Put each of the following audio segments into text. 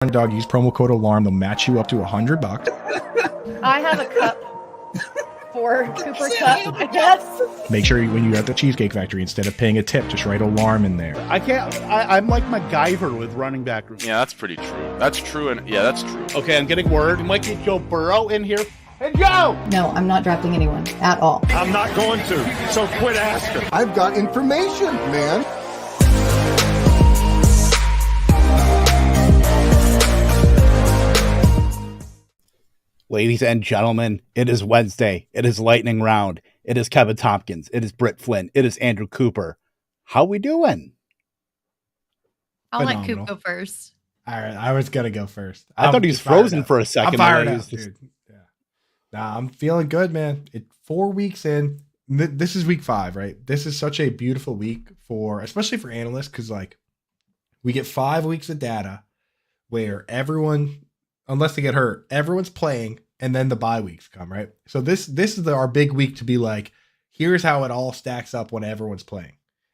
Dog, use promo code alarm. They'll match you up to $100. I have a cup for Cooper Cup, I guess. Make sure when you're at the Cheesecake Factory, instead of paying a tip, just write alarm in there. I'm like MacGyver with running back room. Yeah, that's pretty true. That's true, and yeah, that's true. Okay, I'm getting word. We might get Joe Burrow in here. Hey, Joe! No, I'm not drafting anyone at all. I'm not going to, so quit asking. I've got information, man. Ladies and gentlemen, it is Wednesday. It is lightning round. It is Kevin Tompkins. It is Britt Flynn. It is Andrew Cooper. How we doing? I'll let Phenomenal. Coop go first. All right, I was gonna go first. I thought he was frozen for a second. I'm fired up, dude. Yeah. Nah, I'm feeling good, man. 4 weeks in. This is week 5, right? This is such a beautiful week especially for analysts, because like we get 5 weeks of data where everyone, unless they get hurt, everyone's playing, and then the bye weeks come, right? So this is our big week to be like, here's how it all stacks up when everyone's playing.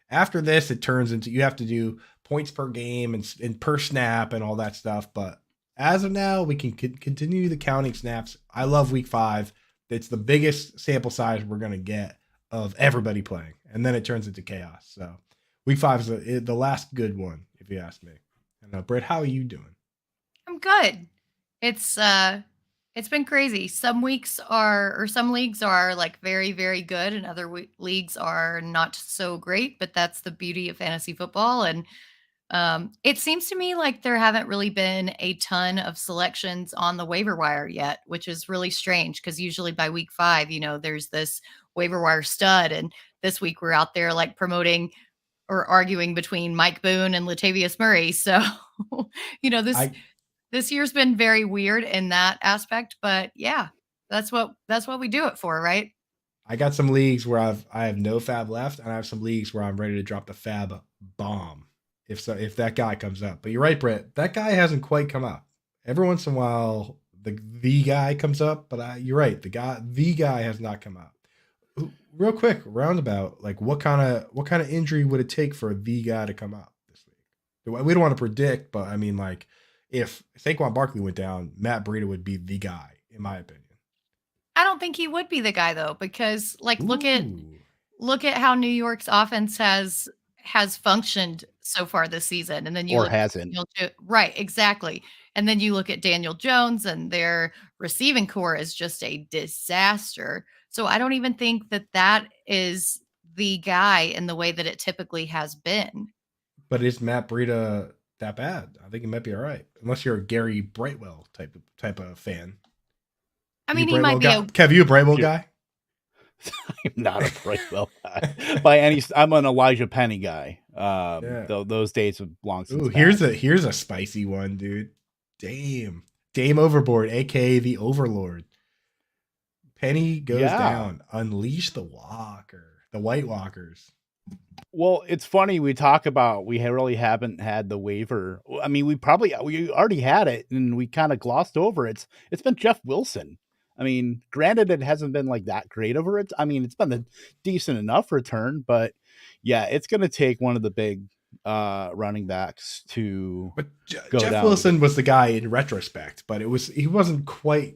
After this, it turns into you have to do points per game and per snap and all that stuff. But as of now, we can continue the counting snaps. I love week 5. It's the biggest sample size we're going to get of everybody playing. And then it turns into chaos. So week 5 is the last good one, if you ask me. And Britt, how are you doing? I'm good. It's been crazy. Some leagues are like very, very good, and other leagues are not so great. But that's the beauty of fantasy football. And it seems to me like there haven't really been a ton of selections on the waiver wire yet, which is really strange because usually by week 5, there's this waiver wire stud. And this week we're out there like promoting or arguing between Mike Boone and Latavius Murray. So, this year's been very weird in that aspect, but yeah, that's what we do it for, right? I got some leagues where I have no fab left, and I have some leagues where I'm ready to drop the fab bomb if that guy comes up. But you're right, Britt, that guy hasn't quite come up. Every once in a while, the guy comes up, but you're right, the guy has not come up. Real quick, roundabout, like what kind of injury would it take for the guy to come up this week? We don't want to predict, but I mean, like, if Saquon Barkley went down, Matt Breida would be the guy, in my opinion. I don't think he would be the guy though, because like look at how New York's offense has functioned so far this season, and then hasn't. Right, exactly. And then you look at Daniel Jones, and their receiving core is just a disaster. So I don't even think that is the guy in the way that it typically has been. But is Matt Breida that bad? I think he might be all right, unless you're a Gary Brightwell type of fan. I mean, he might be Kev, you a Brightwell guy? I'm not a Brightwell guy. I'm an Elijah Penny guy. Those days have long since. Ooh, here's a spicy one, dude. Dame Overboard, aka the Overlord. Penny goes down. Unleash the White Walkers. Well, it's funny we talk about we really haven't had the waiver. I mean, we already had it, and we kind of glossed over it. It's been Jeff Wilson. I mean, granted, it hasn't been like that great over it. I mean, it's been a decent enough return, but yeah, it's going to take one of the big running backs to go Jeff down. Wilson was the guy in retrospect, but he wasn't quite,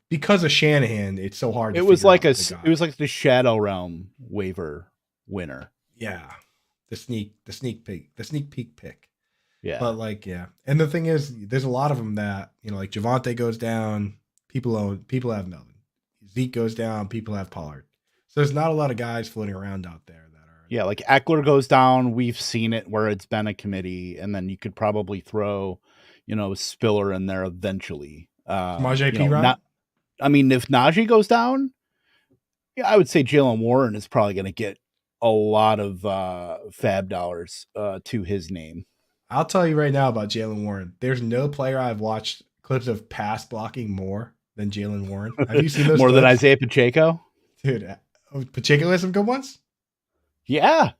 because of Shanahan. It's so hard. It was like the Shadow Realm waiver winner. Yeah, the sneak peek pick. Yeah, but like, yeah, and the thing is, there's a lot of them that like Javonte goes down, people have Melvin. Zeke goes down, people have Pollard. So there's not a lot of guys floating around out there that are. Yeah, like Eckler goes down. We've seen it where it's been a committee, and then you could probably throw, Spiller in there eventually. Samaje Perine? I mean, if Najee goes down, yeah, I would say Jalen Warren is probably going to get a lot of fab dollars to his name. I'll tell you right now about Jalen Warren. There's no player I've watched clips of pass blocking more than Jalen Warren. Have you seen those? More clips? Than Isaiah Pacheco? Dude, Pacheco has some good ones? Yeah.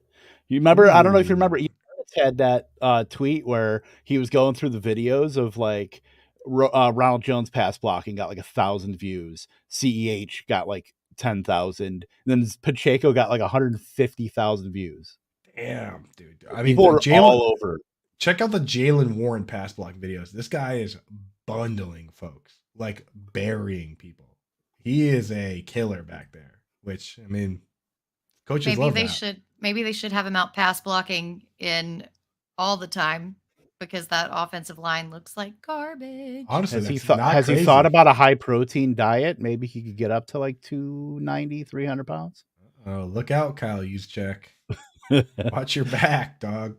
You remember? Ooh. I don't know if you remember. He had that tweet where he was going through the videos of like Ronald Jones pass blocking, got like 1,000 views. CEH got like 10,000. Then Pacheco got like 150,000 views. Damn, dude. I mean, people are all over check out the Jalen Warren pass block videos. This guy is bundling folks, like burying people. He is a killer back there, which, I mean, coaches Maybe love they that. should have him out pass blocking in all the time because that offensive line looks like garbage. Honestly, Has he that's thought? not Has crazy. he thought about a high protein diet? Maybe he could get up to like 290, 300 pounds. Oh, look out, Kyle Juszczyk. Watch your back, dog.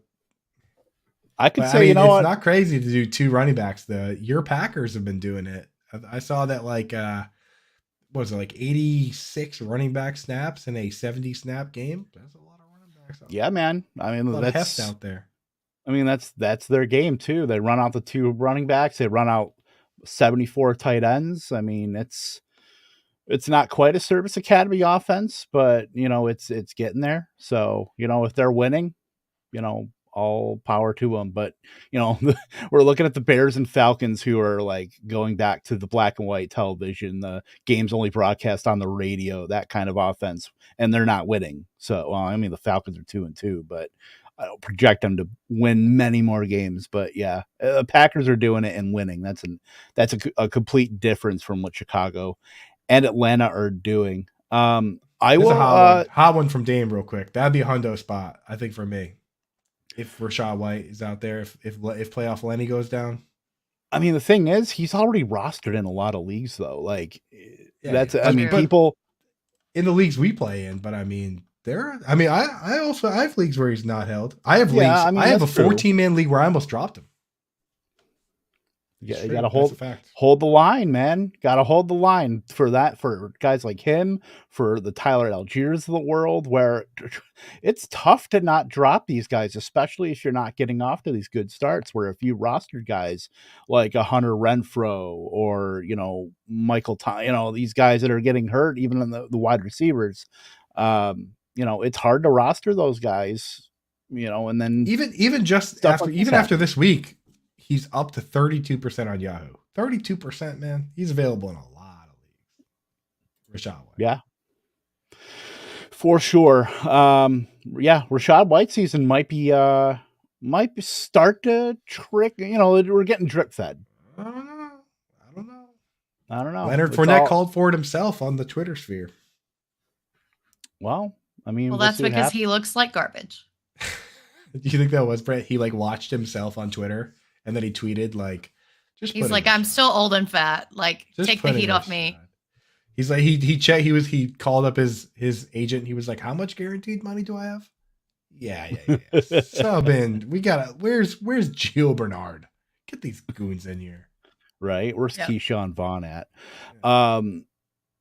I could But, say, I mean, you know it's what? not crazy to do 2 running backs. Your Packers have been doing it. I saw that like what was it, like 86 running back snaps in a 70 snap game? That's a lot of running backs. Yeah, man. I mean, a lot of that's heft out there. I mean, that's their game too. They run out the 2 running backs. They run out 74 tight ends. I mean, it's not quite a Service Academy offense, but you know, it's getting there. So, you know, if they're winning, you know, all power to them. But, you know, we're looking at the Bears and Falcons, who are like going back to the black and white television, the games only broadcast on the radio, that kind of offense, and they're not winning. So, well, I mean, the Falcons are 2-2, but I don't project them to win many more games. But yeah, the Packers are doing it and winning. That's a complete difference from what Chicago and Atlanta are doing. I There's will a hot one from Dame real quick. That'd be a hundo spot, I think, for me. If Rachaad White is out there, if playoff Lenny goes down. I mean, the thing is, he's already rostered in a lot of leagues, though. Like, I mean, True. people in the leagues we play in, but I mean, I also have leagues where he's not held. I have leagues. I mean, I have a that's true. 14-man league where I almost dropped him. you It's true. got to That's a fact. hold the line, man. Got to hold the line for that, for guys like him, for the Tyler Algiers of the world, where it's tough to not drop these guys, especially if you're not getting off to these good starts. Where if you rostered guys like a Hunter Renfrow or, you know, Michael, you know, these guys that are getting hurt, even in the wide receivers, you know, it's hard to roster those guys, you know, and then Even just stuff after like this after this week, he's up to 32% on Yahoo. 32%, man. He's available in a lot of leagues. Rachaad White. Yeah, for sure. Yeah, Rachaad White season might start to trick. You know, we're getting drip fed. I don't know. Leonard Fournette called for it himself on the Twitter sphere. Well, I mean, Well, we'll that's see what because happens. he looks like garbage. Do you think that was Brett? He like watched himself on Twitter and then he tweeted like, just. He's put like, in I'm Rachaad. still old and fat. Like, Just take put the in heat off Rachaad. me. He's like he checked. He called up his agent. He was like, how much guaranteed money do I have? Yeah. Sub in. We gotta. Where's Gio Bernard? Get these goons in here. Right? Where's Yeah. Keyshawn Vaughn at?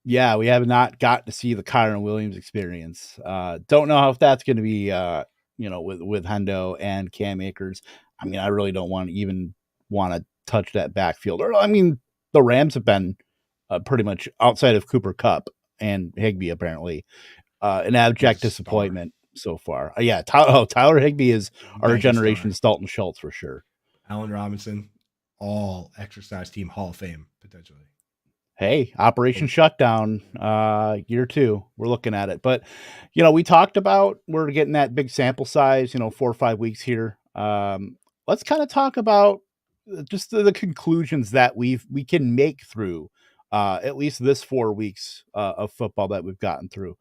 Yeah, we have not got to see the Kyron Williams experience. Don't know if that's going to be, you know, with Hendo and Cam Akers. I mean, I really don't want to touch that backfield. Or, I mean, the Rams have been pretty much, outside of Cooper Kupp and Higbee, apparently, an abject He's a star. disappointment so far. Yeah, Tyler Higbee is our Mega generation's star. Dalton Schultz for sure. Allen Robinson, all exercise team Hall of Fame potentially. Hey, Operation Shutdown, year 2, we're looking at it. But, you know, we talked about, we're getting that big sample size, you know, 4 or 5 weeks here. Let's kind of talk about just the conclusions that we can make through at least this 4 weeks of football that we've gotten through.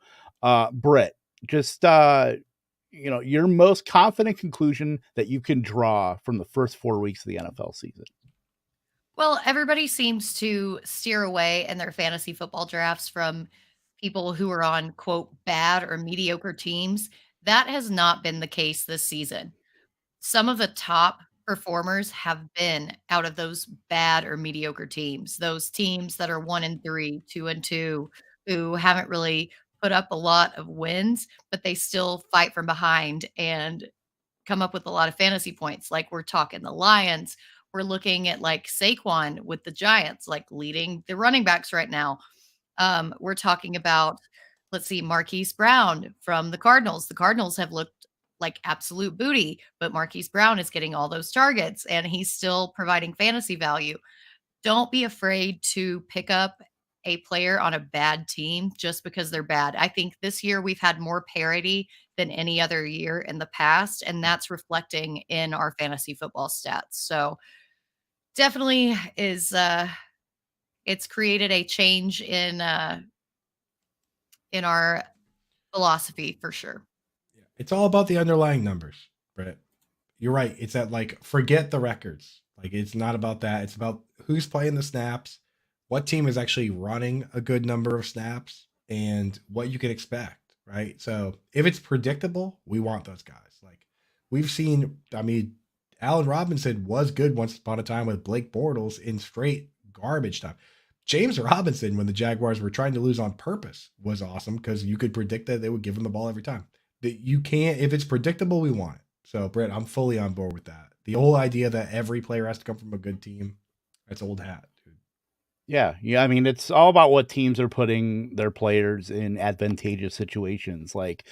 Britt, just, you know, your most confident conclusion that you can draw from the first 4 weeks of the NFL season. Well, everybody seems to steer away in their fantasy football drafts from people who are on, quote, bad or mediocre teams. That has not been the case this season. Some of the top performers have been out of those bad or mediocre teams, those teams that are 1-3, 2-2, who haven't really put up a lot of wins, but they still fight from behind and come up with a lot of fantasy points. Like we're talking the Lions. We're looking at like Saquon with the Giants, like leading the running backs right now. We're talking about, let's see, Marquise Brown from the Cardinals. The Cardinals have looked like absolute booty, but Marquise Brown is getting all those targets and he's still providing fantasy value. Don't be afraid to pick up a player on a bad team just because they're bad. I think this year we've had more parity than any other year in the past, and that's reflecting in our fantasy football stats. So definitely is it's created a change in our philosophy for sure. It's all about the underlying numbers, Britt. You're right. It's that, like, forget the records. Like, it's not about that. It's about who's playing the snaps, what team is actually running a good number of snaps, and what you can expect, right? So if it's predictable, we want those guys. Like, we've seen, I mean, Allen Robinson was good once upon a time with Blake Bortles in straight garbage time. James Robinson, when the Jaguars were trying to lose on purpose, was awesome because you could predict that they would give him the ball every time. That you can't, if it's predictable, we want it. So, Britt, I'm fully on board with that. The whole idea that every player has to come from a good team, that's old hat, dude. Yeah. I mean, it's all about what teams are putting their players in advantageous situations. Like,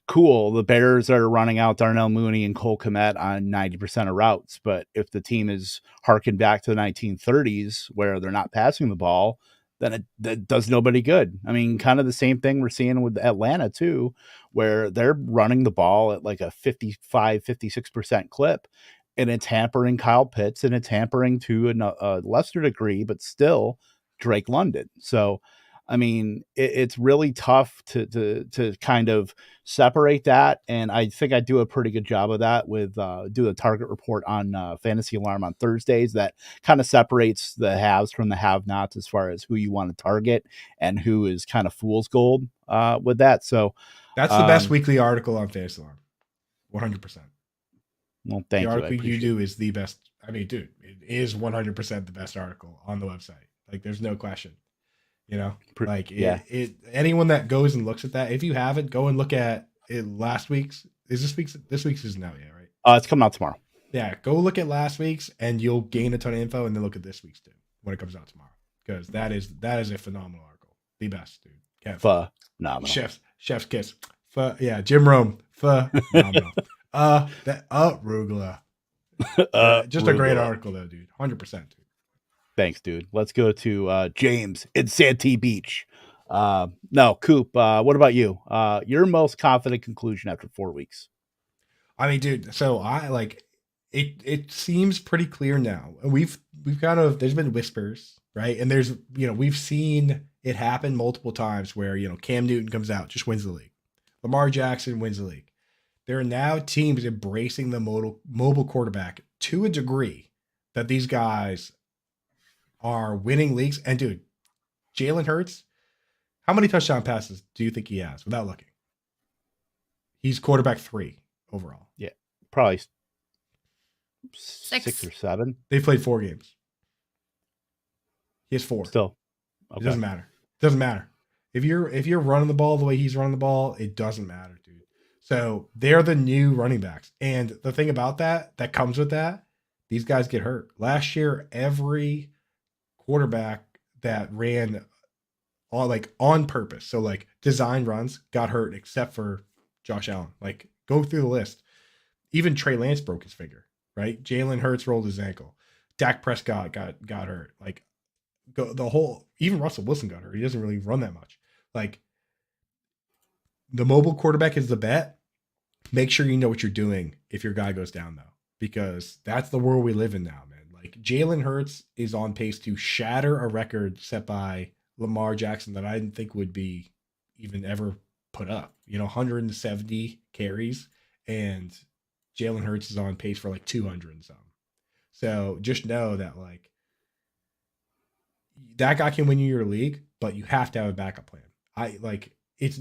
cool, the Bears are running out Darnell Mooney and Cole Kmet on 90% of routes, but if the team is harkened back to the 1930s where they're not passing the ball, then that does nobody good. I mean, kind of the same thing we're seeing with Atlanta too, where they're running the ball at like a 55, 56% clip, and it's hampering Kyle Pitts, and it's hampering to a lesser degree, but still Drake London. So, I mean, it's really tough to kind of separate that. And I think I do a pretty good job of that with do a target report on Fantasy Alarm on Thursdays that kind of separates the haves from the have-nots as far as who you want to target and who is kind of fool's gold with that. So that's the best weekly article on Fantasy Alarm. 100%. Well, thank you. The article you do is the best. I mean, dude, it is 100% the best article on the website. Like, there's no question. You know, like, anyone that goes and looks at that, if you haven't, go and look at it. Last week's is this week's isn't out yet, right? It's coming out tomorrow. Yeah, go look at last week's and you'll gain a ton of info, and then look at this week's too when it comes out tomorrow, because that is a phenomenal article, the best, dude. Phenomenal. Chef's kiss. Jim Rome. Phenomenal. Rugula. Just Rugula. A great article though, dude. 100%, dude. Thanks, dude. Let's go to James in Santee Beach. No, Coop, what about you? Your most confident conclusion after 4 weeks? I mean, dude, so I like it seems pretty clear now. We've kind of, there's been whispers, right? And there's, we've seen it happen multiple times where, Cam Newton comes out, just wins the league. Lamar Jackson wins the league. There are now teams embracing the mobile quarterback to a degree that these guys are winning leagues. And dude, Jalen Hurts, how many touchdown passes do you think he has without looking? He's quarterback 3 overall. Yeah, probably 6 or 7. They played 4 games. He has 4. Still, okay. It doesn't matter. It doesn't matter. If you're running the ball the way he's running the ball, it doesn't matter, dude. So they're the new running backs. And the thing about that comes with that, these guys get hurt. Last year, every quarterback that ran on purpose, so like design runs, got hurt except for Josh Allen. Like, go through the list. Even Trey Lance broke his finger, right? Jalen Hurts rolled his ankle. Dak Prescott got hurt. Like, even Russell Wilson got hurt. He doesn't really run that much. Like, the mobile quarterback is the bet. Make sure you know what you're doing if your guy goes down, though, because that's the world we live in now, man. Like, Jalen Hurts is on pace to shatter a record set by Lamar Jackson that I didn't think would be even ever put up. 170 carries, and Jalen Hurts is on pace for like 200 and some. So just know that, like, that guy can win you your league, but you have to have a backup plan. It's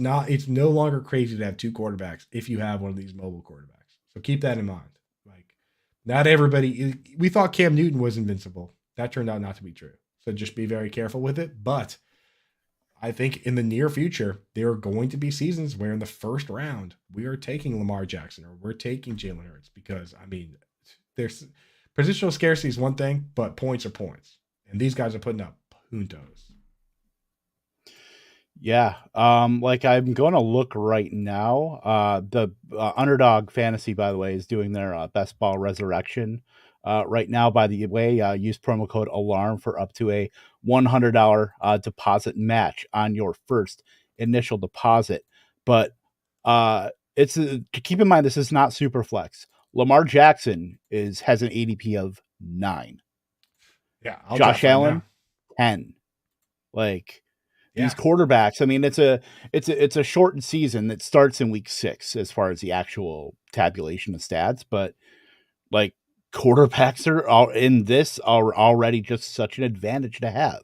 no longer crazy to have 2 quarterbacks if you have one of these mobile quarterbacks. So keep that in mind. Like, not everybody, we thought Cam Newton was invincible. That turned out not to be true. So just be very careful with it. But I think in the near future, there are going to be seasons where in the first round, we are taking Lamar Jackson or we're taking Jalen Hurts, because, I mean, there's positional scarcity is one thing, but points are points. And these guys are putting up puntos. Yeah. Like, I'm going to look right now. The Underdog Fantasy, by the way, is doing their best ball resurrection right now. By the way, use promo code ALARM for up to a $100 deposit match on your first initial deposit. But it's keep in mind, this is not super flex. Lamar Jackson has an ADP of 9. Yeah, I'll Josh draft right Allen now. 10. Like Yeah. these quarterbacks, I mean, it's a shortened season that starts in week 6 as far as the actual tabulation of stats, but like quarterbacks are already just such an advantage to have.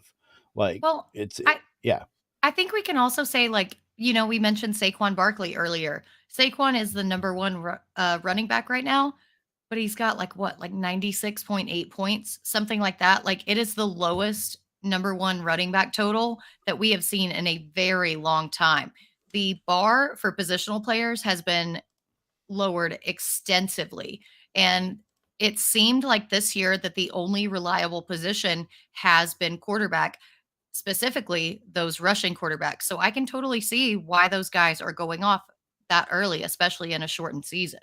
Like Well, I yeah. I think we can also say, like, we mentioned Saquon Barkley earlier. Saquon is the number one running back right now, but he's got like 96.8 points, something like that. Like, it is the lowest number one running back total that we have seen in a very long time. The bar for positional players has been lowered extensively. And it seemed like this year that the only reliable position has been quarterback, specifically those rushing quarterbacks. So I can totally see why those guys are going off that early, especially in a shortened season.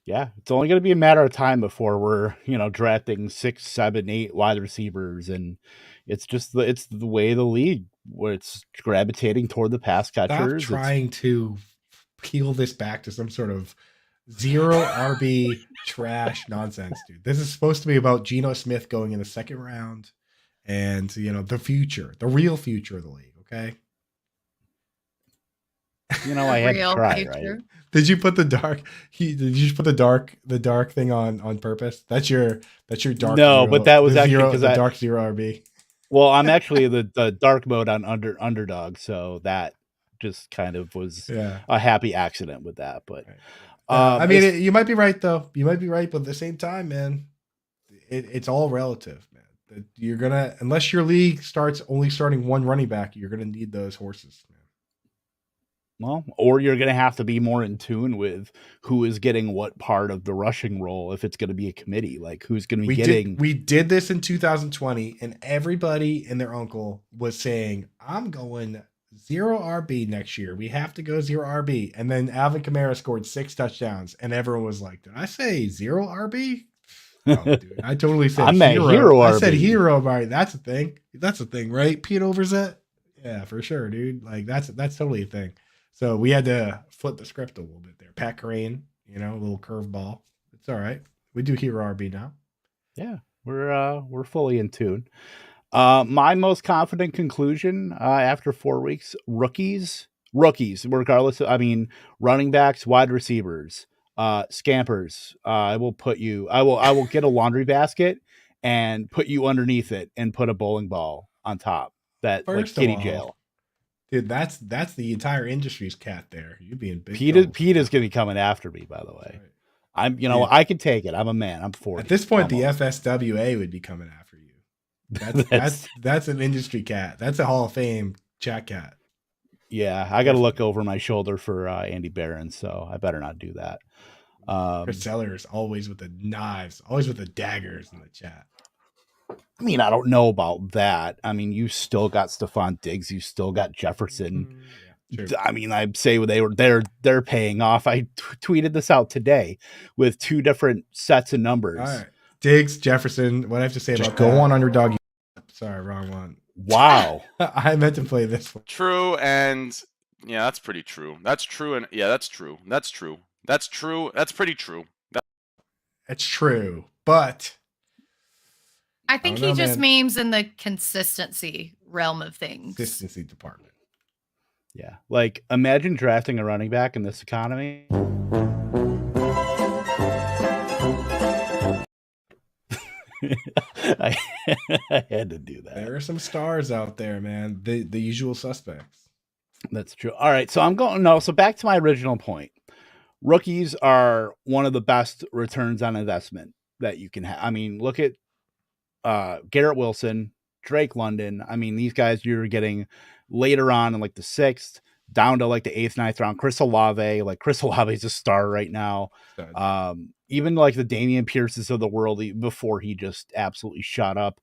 Yeah, it's only going to be a matter of time before we're, drafting 6, 7, 8 wide receivers, and it's the way of the league where it's gravitating toward the pass Stop catchers. trying to peel this back to some sort of zero RB trash nonsense, dude. This is supposed to be about Geno Smith going in the second round and, the future, the real future of the league, okay? I had to Real try, future. right? Did you put the dark? Did you just put the dark thing on purpose? That's your dark. No, zero, but that was the actually zero, 'cause the dark zero RB. Well, I'm actually the dark mode on underdog, so that just kind of was a happy accident with that. But I mean, you might be right though. You might be right, but at the same time, man, it's all relative, man. You're gonna, unless your league only starting one running back, you're gonna need those horses, man. Well, or you're going to have to be more in tune with who is getting what part of the rushing role if it's going to be a committee, like who's going to be getting. We did this in 2020, and everybody and their uncle was saying, "I'm going zero RB next year. We have to go zero RB." And then Alvin Kamara scored 6 touchdowns, and everyone was like, "Did I say zero RB?" No, dude, I totally said hero. I said hero, right? That's a thing. That's a thing, right? Pete Overzet? Yeah, for sure, dude. Like that's totally a thing. So we had to flip the script a little bit there. Pat Crane, a little curveball. It's all right. We do hero RB now. Yeah, we're fully in tune. My most confident conclusion after 4 weeks: rookies, regardless. Running backs, wide receivers, scampers. I will get a laundry basket and put you underneath it and put a bowling ball on top. That First like kitty of all, jail. Dude, that's the entire industry's cat there. You'd be in big Pete is going to be coming after me, by the way. Right. I can take it. I'm a man. I'm 40. At this point, almost. The FSWA would be coming after you. That's an industry cat. That's a Hall of Fame chat cat. Yeah, I got to look over my shoulder for Andy Barron, so I better not do that. Chris Sellers always with the knives, always with the daggers in the chat. I mean, I don't know about that. I mean, you still got Stephon Diggs. You still got Jefferson. Yeah, I mean, I'd say they're paying off. I tweeted this out today with 2 different sets of numbers. All right. Diggs, Jefferson. What I have to say about go on underdog. Sorry, wrong one. Wow. I meant to play this one. True, and yeah, that's pretty true. That's true, and yeah, that's true. That's true. That's true. That's pretty true. It's true, but I think he just memes in the consistency realm of things. Consistency department. Yeah. Like, imagine drafting a running back in this economy. I had to do that. There are some stars out there, man. The usual suspects. That's true. All right. So so back to my original point. Rookies are one of the best returns on investment that you can have. I mean, look at Garrett Wilson, Drake London. I mean, these guys you're getting later on in like the 6th down to like the 8th, 9th round. Chris Olave, Chris Olave's a star right now. Even like the Damian Pierces of the world before he just absolutely shot up.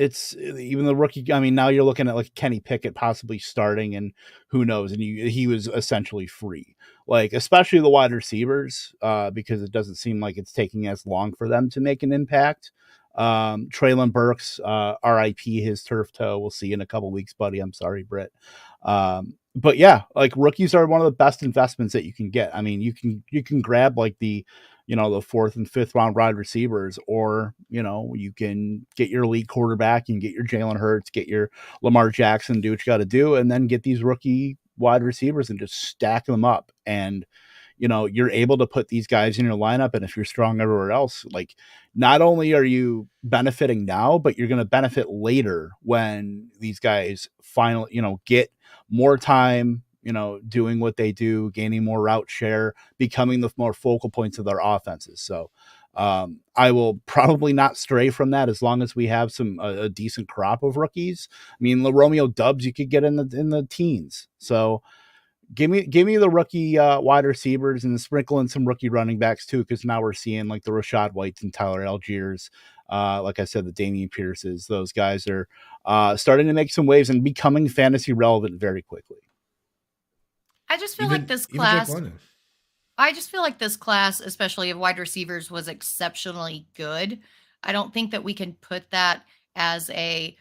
it's even the rookie. I mean, now you're looking at like Kenny Pickett possibly starting, and who knows? And he was essentially free, like especially the wide receivers, because it doesn't seem like it's taking as long for them to make an impact. Traylon Burks, RIP his turf toe. We'll see you in a couple weeks, buddy. I'm sorry, Britt. But yeah, like rookies are one of the best investments that you can get. I mean, you can grab like the 4th and 5th round wide receivers, or, you can get your elite quarterback and get your Jalen Hurts, get your Lamar Jackson, do what you got to do, and then get these rookie wide receivers and just stack them up. And, you're able to put these guys in your lineup. And if you're strong everywhere else, like not only are you benefiting now, but you're going to benefit later when these guys finally, get more time, doing what they do, gaining more route share, becoming the more focal points of their offenses. So I will probably not stray from that as long as we have a decent crop of rookies. I mean, Romeo Dubs you could get in the teens. So give me the rookie wide receivers and sprinkle in some rookie running backs too, because now we're seeing like the Rashad Whites and Tyler Algiers. Like I said, the Damian Pierces, those guys are starting to make some waves and becoming fantasy relevant very quickly. I just feel like this class, especially of wide receivers, was exceptionally good. I don't think that we can put that as a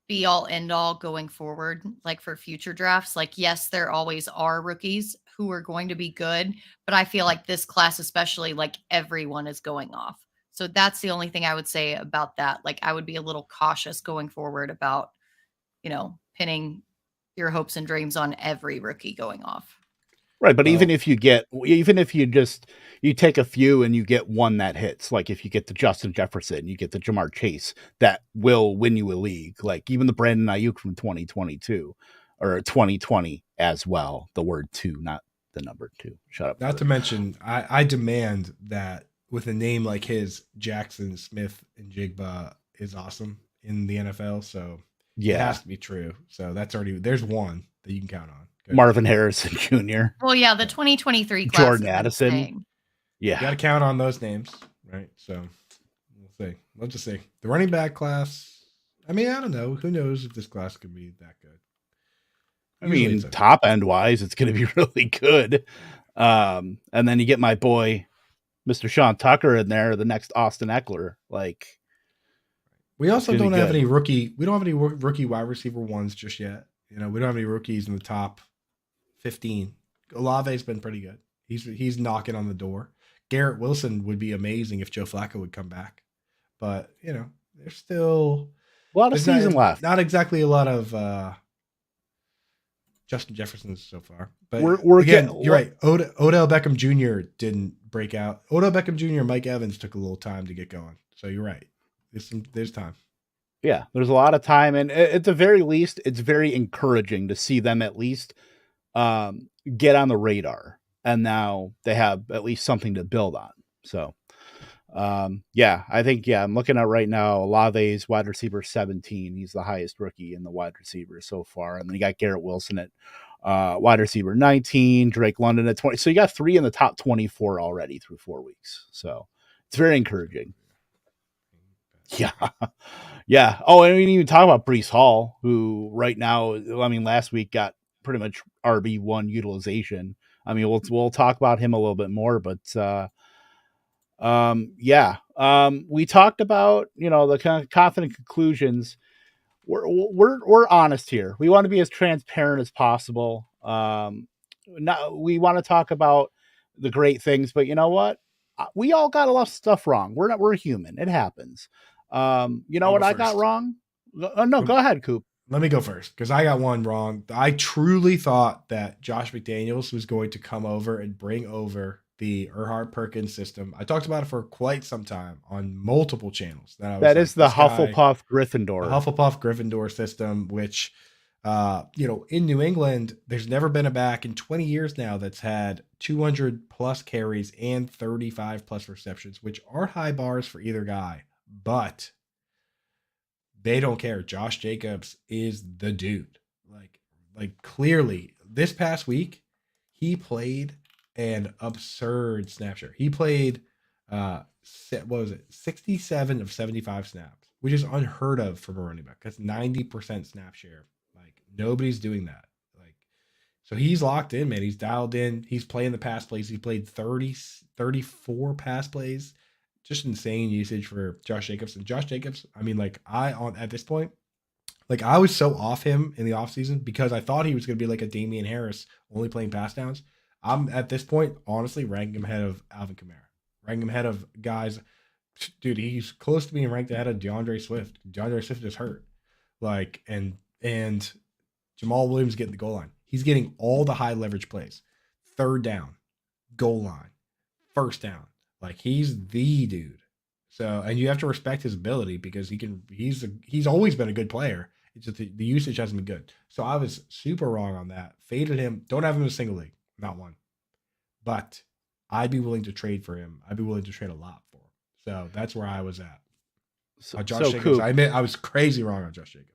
be all end all going forward, like for future drafts. Like, yes, there always are rookies who are going to be good, but I feel like this class, especially, like everyone is going off. So that's the only thing I would say about that. Like, I would be a little cautious going forward about, pinning your hopes and dreams on every rookie going off. Right, but even if you take a few and you get one that hits, like if you get the Justin Jefferson, you get the Jamar Chase, that will win you a league. Like even the Brandon Ayuk from 2022 or 2020 as well. The word 2, not the number 2. Shut up. Not to mention, I demand that with a name like his, Jackson Smith and Jigba is awesome in the NFL. So it has to be true. So there's one that you can count on. Marvin Harrison Jr. Well, yeah, the 2023 class. Jordan Addison. Yeah. You got to count on those names, right? So we'll see. Let's just see. The running back class, I mean, I don't know. Who knows if this class could be that good? I mean, top end wise, it's going to be really good. And then you get my boy, Mr. Sean Tucker in there, the next Austin Eckler. Like, we also don't have any rookie. We don't have any rookie wide receiver ones just yet. We don't have any rookies in the top 15. Olave's been pretty good. He's knocking on the door. Garrett Wilson would be amazing if Joe Flacco would come back. But, there's still a lot of season left. Not exactly a lot of Justin Jeffersons so far. But we're you're right. Odell Beckham Jr. didn't break out. Odell Beckham Jr. and Mike Evans took a little time to get going. So you're right. There's time. Yeah, there's a lot of time. And at the very least, it's very encouraging to see them at least get on the radar, and now they have at least something to build on. So I think I'm looking at right now Olave's wide receiver 17. He's the highest rookie in the wide receivers so far, and then you got Garrett Wilson at wide receiver 19, Drake London at 20. So you got 3 in the top 24 already through 4 weeks. So it's very encouraging. Yeah. Oh, and we didn't even talk about Breece Hall, who right now, last week got pretty much RB1 utilization. I mean, we'll talk about him a little bit more, but we talked about, the kind of confident conclusions. We're honest here. We want to be as transparent as possible. We want to talk about the great things, but you know what? We all got a lot of stuff wrong. We're human. It happens. What I got wrong? No, go ahead, Coop. Let me go first because I got one wrong. I truly thought that Josh McDaniels was going to come over and bring over the Erhard Perkins system. I talked about it for quite some time on multiple channels. That is the Hufflepuff Gryffindor. The Hufflepuff Gryffindor system, which, in New England, there's never been a back in 20 years now that's had 200 plus carries and 35 plus receptions, which are high bars for either guy, but they don't care. Josh Jacobs is the dude. Like clearly this past week, he played an absurd snap share. He played what was it, 67 of 75 snaps, which is unheard of for a running back. That's 90% snap share. Like nobody's doing that. Like, so he's locked in, man. He's dialed in. He's playing the pass plays. He played 34 pass plays. Just insane usage for Josh Jacobs. And Josh Jacobs, I mean, like at this point, like I was so off him in the offseason because I thought he was going to be like a Damian Harris, only playing pass downs. I'm at this point, honestly, ranking him ahead of Alvin Kamara. Ranking him ahead of guys. Dude, he's close to being ranked ahead of DeAndre Swift. DeAndre Swift is hurt. Like, and Jamal Williams getting the goal line. He's getting all the high leverage plays. Third down, goal line, first down. Like he's the dude. So, and you have to respect his ability because he's always been a good player. It's just the usage hasn't been good. So I was super wrong on that. Faded him. Don't have him in a single league. Not one. But I'd be willing to trade for him. I'd be willing to trade a lot for him. So that's where I was at. So, Josh so Jacobs, Coop, I admit I was crazy wrong on Josh Jacobs.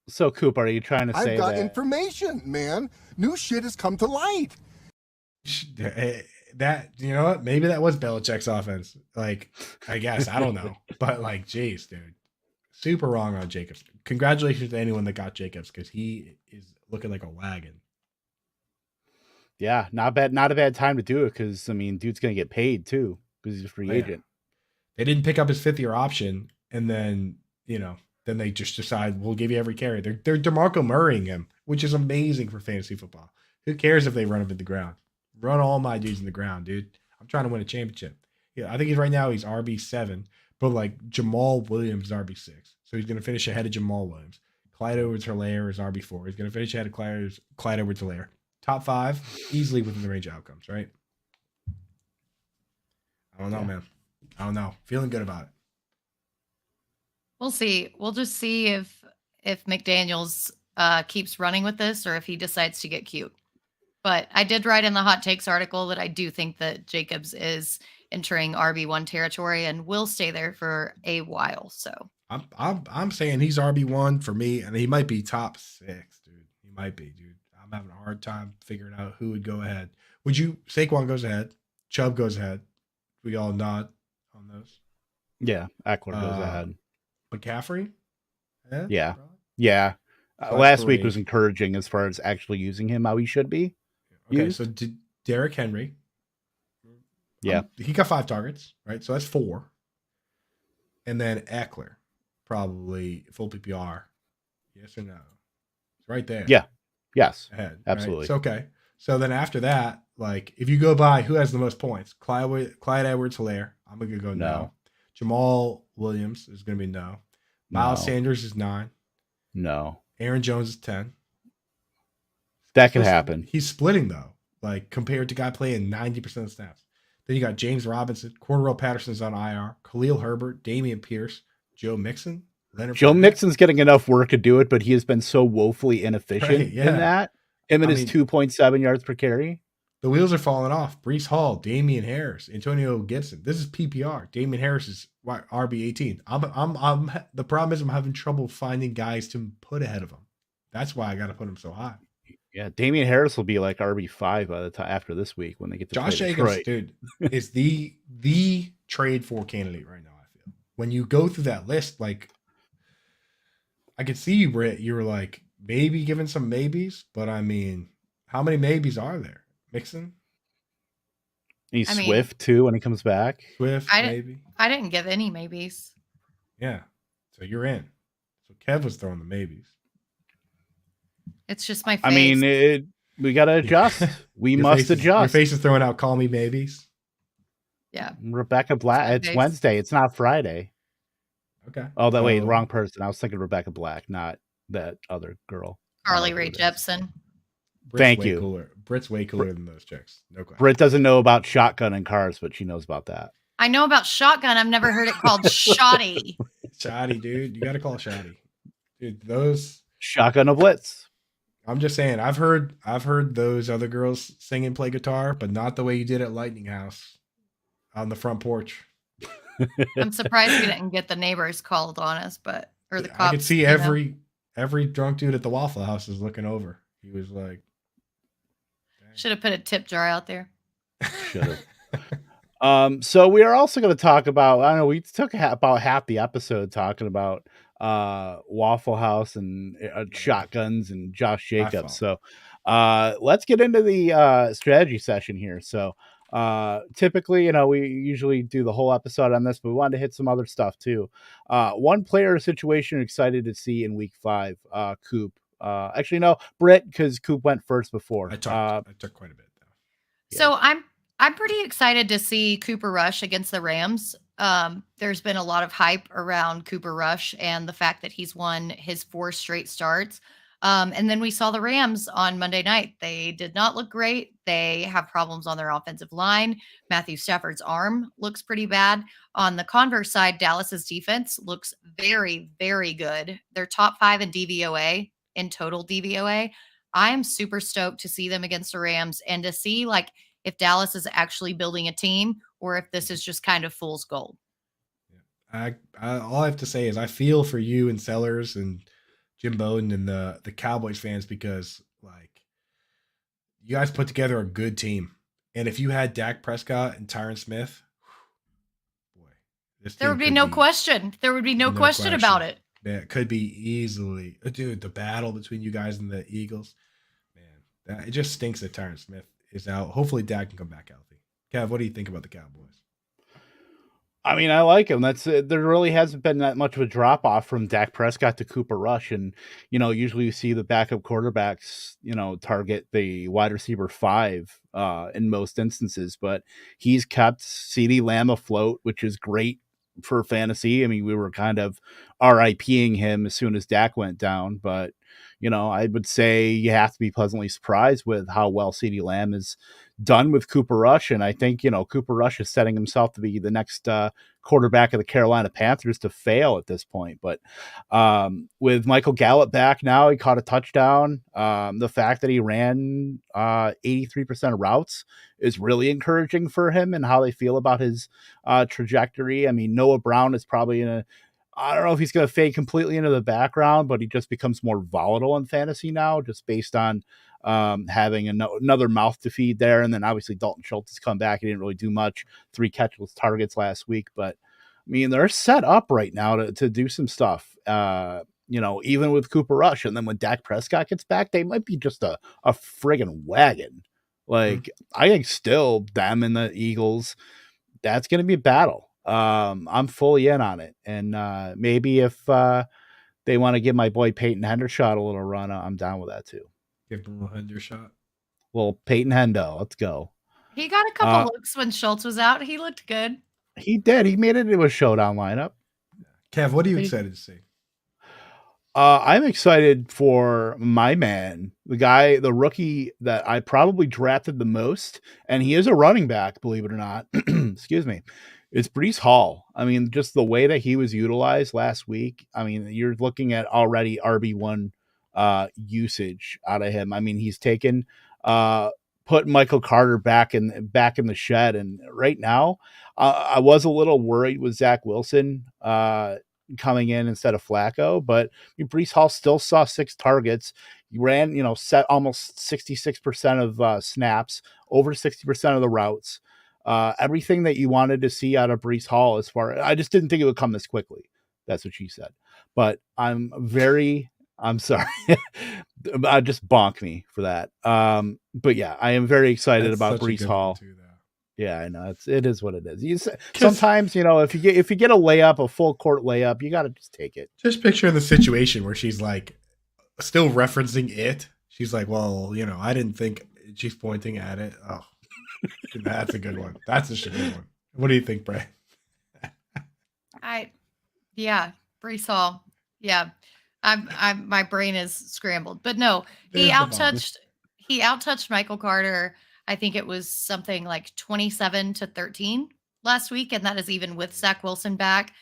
so Coop, are you trying to say I've got that? information, man. New shit has come to light. That, you know what? Maybe that was Belichick's offense. Like, I guess. I don't know. But, like, geez, dude. Super wrong on Jacobs. Congratulations to anyone that got Jacobs because he is looking like a wagon. Yeah, not a bad time to do it because I mean, dude's gonna get paid too because he's a free agent. They didn't pick up his fifth-year option, and then then they just decide we'll give you every carry. They're DeMarco Murraying him, which is amazing for fantasy football. Who cares if they run him in the ground? Run all my dudes in the ground, dude. I'm trying to win a championship. Yeah, I think he's RB7, but like Jamal Williams is RB6, so he's gonna finish ahead of Jamal Williams. Clyde Edwards-Helaire is RB4. He's gonna finish ahead of Clyde Edwards-Helaire. Top 5, easily within the range of outcomes, right? I don't know, man. I don't know. Feeling good about it. We'll see. We'll just see if McDaniels keeps running with this or if he decides to get cute. But I did write in the hot takes article that I do think that Jacobs is entering RB1 territory and will stay there for a while. So I'm saying he's RB1 for me, and he might be top 6, dude. He might be, dude. I'm having a hard time figuring out who would go ahead. Would you? Saquon goes ahead. Chubb goes ahead. We all nod on those. Yeah, Eckler goes ahead. McCaffrey? Yeah. Probably. Yeah. So Last that's week 3. was encouraging as far as actually using him how he should be. Okay, used. so Derrick Henry. Yeah. He got 5 targets, right? So that's 4. And then Eckler, probably full PPR. Yes or no? It's right there. Yeah. Yes. Ahead. Absolutely. Right? So, okay. So then after that, like if you go by who has the most points, Clyde Edwards-Helaire, I'm gonna go no. Jamal Williams is gonna be no. Miles Sanders is 9. No. Aaron Jones is 10. That could happen. He's splitting though, like compared to guy playing 90% of the snaps. Then you got James Robinson, Cordero Patterson's on IR, Khalil Herbert, Damian Pierce, Joe Mixon, Leonard. Joe Fournette. Mixon's getting enough work to do it, but he has been so woefully inefficient Right, yeah. in that. Him and his 2.7 yards per carry. The wheels are falling off. Breece Hall, Damian Harris, Antonio Gibson. This is PPR. Damian Harris is RB18. I'm the problem is I'm having trouble finding guys to put ahead of him. That's why I got to put him so high. Yeah, Damian Harris will be like RB5 by the time after this week when they get to Josh play Jacobs, Detroit. dude, is the trade for candidate right now. I feel when you go through that list, like I could see you, Britt. You were like maybe giving some maybes, but I mean, how many maybes are there? Mixon, He's Swift too when he comes back. Swift, maybe. I didn't give any maybes. Yeah, so you're in. So Kev was throwing the maybes. It's just my face. I mean, we got to adjust. We must adjust. Your face is throwing out call me maybes. Yeah. Rebecca Black. It's Wednesday. It's not Friday. Okay. Oh, wait, wrong person. I was thinking Rebecca Black, not that other girl. Carly Rae Jepsen. Thank you. Cooler. Britt's way cooler than those chicks. No question. Britt doesn't know about shotgun and cars, but she knows about that. I know about shotgun. I've never heard it called shoddy. Shoddy, dude. You got to call it shoddy. Dude, those. Shotgun a blitz. I'm just saying, I've heard those other girls sing and play guitar, but not the way you did at Lightning House on the front porch. I'm surprised we didn't get the neighbors called on us, or the cops. I could see every drunk dude at the Waffle House is looking over. He was like, should have put a tip jar out there. Should have. So we are also going to talk about, I don't know, we took about half the episode talking about Waffle House and shotguns and Josh Jacobs. fault. So let's get into the strategy session here. So typically, you know, we usually do the whole episode on this, but we wanted to hit some other stuff too. One player situation excited to see in week 5, Coop. Actually, no, Britt, because Coop went first before. I took quite a bit though. So I'm pretty excited to see Cooper Rush against the Rams. There's been a lot of hype around Cooper Rush and the fact that he's won his 4 straight starts. And then we saw the Rams on Monday night. They did not look great. They have problems on their offensive line. Matthew Stafford's arm looks pretty bad. On the converse side, Dallas's defense looks very, very good. They're top 5 in DVOA, in total DVOA. I am super stoked to see them against the Rams and to see like if Dallas is actually building a team or if this is just kind of fool's gold. All I have to say is I feel for you and Sellers and Jim Bowden and the Cowboys fans because like you guys put together a good team, and if you had Dak Prescott and Tyron Smith, boy, there would be no question. There would be no question about it. Yeah, it could be easily, dude. The battle between you guys and the Eagles, man, it just stinks that Tyron Smith is out. Hopefully, Dak can come back healthy. Kev, what do you think about the Cowboys? I mean, I like him. That's there really hasn't been that much of a drop off from Dak Prescott to Cooper Rush, and you know, usually you see the backup quarterbacks, you know, target the wide receiver 5 in most instances, but he's kept CeeDee Lamb afloat, which is great for fantasy. I mean, we were kind of RIPing him as soon as Dak went down, but you know, I would say you have to be pleasantly surprised with how well CeeDee Lamb is done with Cooper Rush. And I think, you know, Cooper Rush is setting himself to be the next quarterback of the Carolina Panthers to fail at this point. But with Michael Gallup back now, he caught a touchdown. The fact that he ran 83% of routes is really encouraging for him and how they feel about his trajectory. I mean, Noah Brown is probably I don't know if he's going to fade completely into the background, but he just becomes more volatile in fantasy now, just based on having another mouth to feed there. And then obviously Dalton Schultz has come back. He didn't really do much, 3 catchless targets last week, but I mean, they're set up right now to do some stuff, you know, even with Cooper Rush. And then when Dak Prescott gets back, they might be just a friggin' wagon. Like, I think still them and the Eagles, that's going to be a battle. I'm fully in on it. And maybe if they want to give my boy Peyton Hendershot a little run, I'm down with that too. Give him a Hendershot. Well, Peyton Hendo, let's go. He got a couple looks when Schultz was out. He looked good. He did. He made it into a showdown lineup. Kev, what are you excited to see? I'm excited for my man, the rookie that I probably drafted the most, and he is a running back, believe it or not. Excuse me. It's Breece Hall. I mean, just the way that he was utilized last week. I mean, you're looking at already RB1 usage out of him. I mean, he's taken put Michael Carter back in the shed, and right now, I was a little worried with Zach Wilson coming in instead of Flacco, but Breece Hall still saw 6 targets. He ran, you know, set almost 66% of snaps, over 60% of the routes. Everything that you wanted to see out of Breece Hall I just didn't think it would come this quickly. That's what she said. But I'm sorry. Just bonk me for that. But yeah, I am very excited about Breece Hall. Yeah, I know. It is what it is. Sometimes, you know, if you get a layup, a full court layup, you got to just take it. Just picture the situation where she's like still referencing it. She's like, well, you know, I didn't think she's pointing at it. Oh, that's a good one. That's a good one. What do you think, Britt? Breece Hall. Yeah. My brain is scrambled, but no, he outtouched Michael Carter. I think it was something like 27-13 last week. And that is even with Zach Wilson back.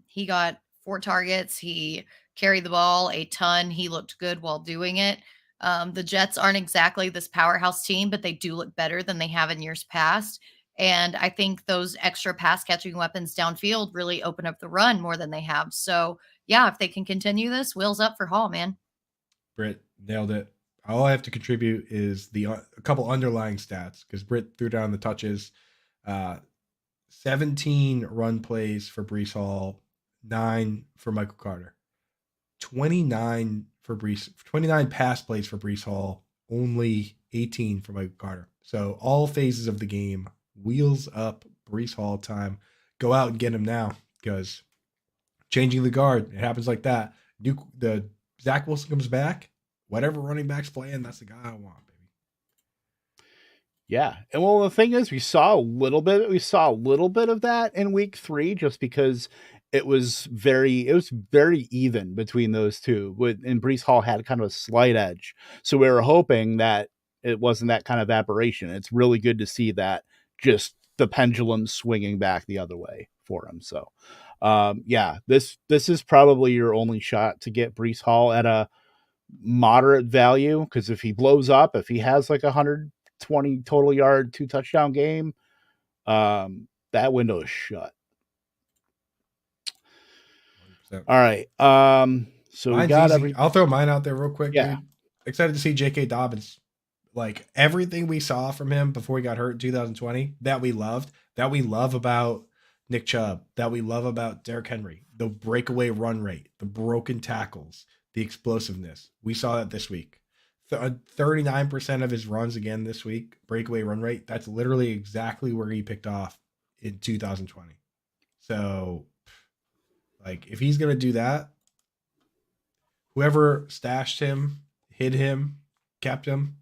He got 4 targets. He carried the ball a ton. He looked good while doing it. The Jets aren't exactly this powerhouse team, but they do look better than they have in years past. And I think those extra pass catching weapons downfield really open up the run more than they have. So yeah, if they can continue this, wheels up for Hall, man. Britt nailed it. All I have to contribute is a couple underlying stats because Britt threw down the touches. 17 run plays for Brees Hall, 9 for Michael Carter. 29 pass plays for Brees Hall, only 18 for Michael Carter. So all phases of the game, wheels up, Brees Hall time. Go out and get him now, because changing the guard, it happens like that. The Zach Wilson comes back, whatever running back's playing, that's the guy I want, baby. Yeah. And well, the thing is, we saw a little bit of that in week 3, just because it was very even between those two. And Brees Hall had kind of a slight edge. So we were hoping that it wasn't that kind of aberration. It's really good to see that just the pendulum swinging back the other way for him. So this is probably your only shot to get Brees Hall at a moderate value, because if he blows up, if he has like 120 total yard, 2 touchdown game, that window is shut. 100%. All right. So Mine's we got easy. I'll throw mine out there real quick, Yeah. dude. Excited to see J.K. Dobbins. Like everything we saw from him before he got hurt in 2020 that we loved, that we love about Nick Chubb, that we love about Derrick Henry, the breakaway run rate, the broken tackles, the explosiveness. We saw that this week. 39% of his runs again this week, breakaway run rate. That's literally exactly where he picked off in 2020. So, like, if he's going to do that, whoever stashed him, hid him, kept him,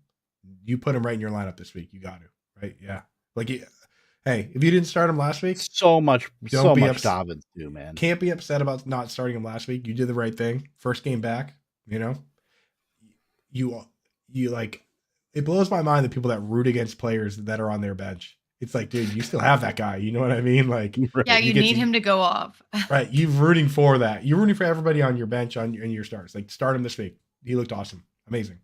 you put him right in your lineup this week. You got to, right? Yeah. Like, hey, if you didn't start him last week, so much Dobbins too, man. Can't be upset about not starting him last week. You did the right thing. First game back, you know. You like, it blows my mind that people that root against players that are on their bench. It's like, dude, you still have that guy. You know what I mean? Like, Yeah, you need him to go off. Right. You're rooting for that. You're rooting for everybody on your bench in your starts. Like, start him this week. He looked awesome. Amazing.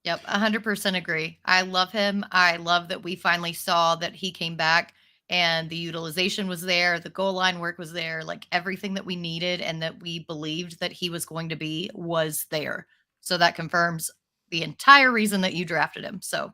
Yep, 100% agree. I love him. I love that we finally saw that he came back and the utilization was there. The goal line work was there. Like everything that we needed and that we believed that he was going to be was there. So that confirms the entire reason that you drafted him. So,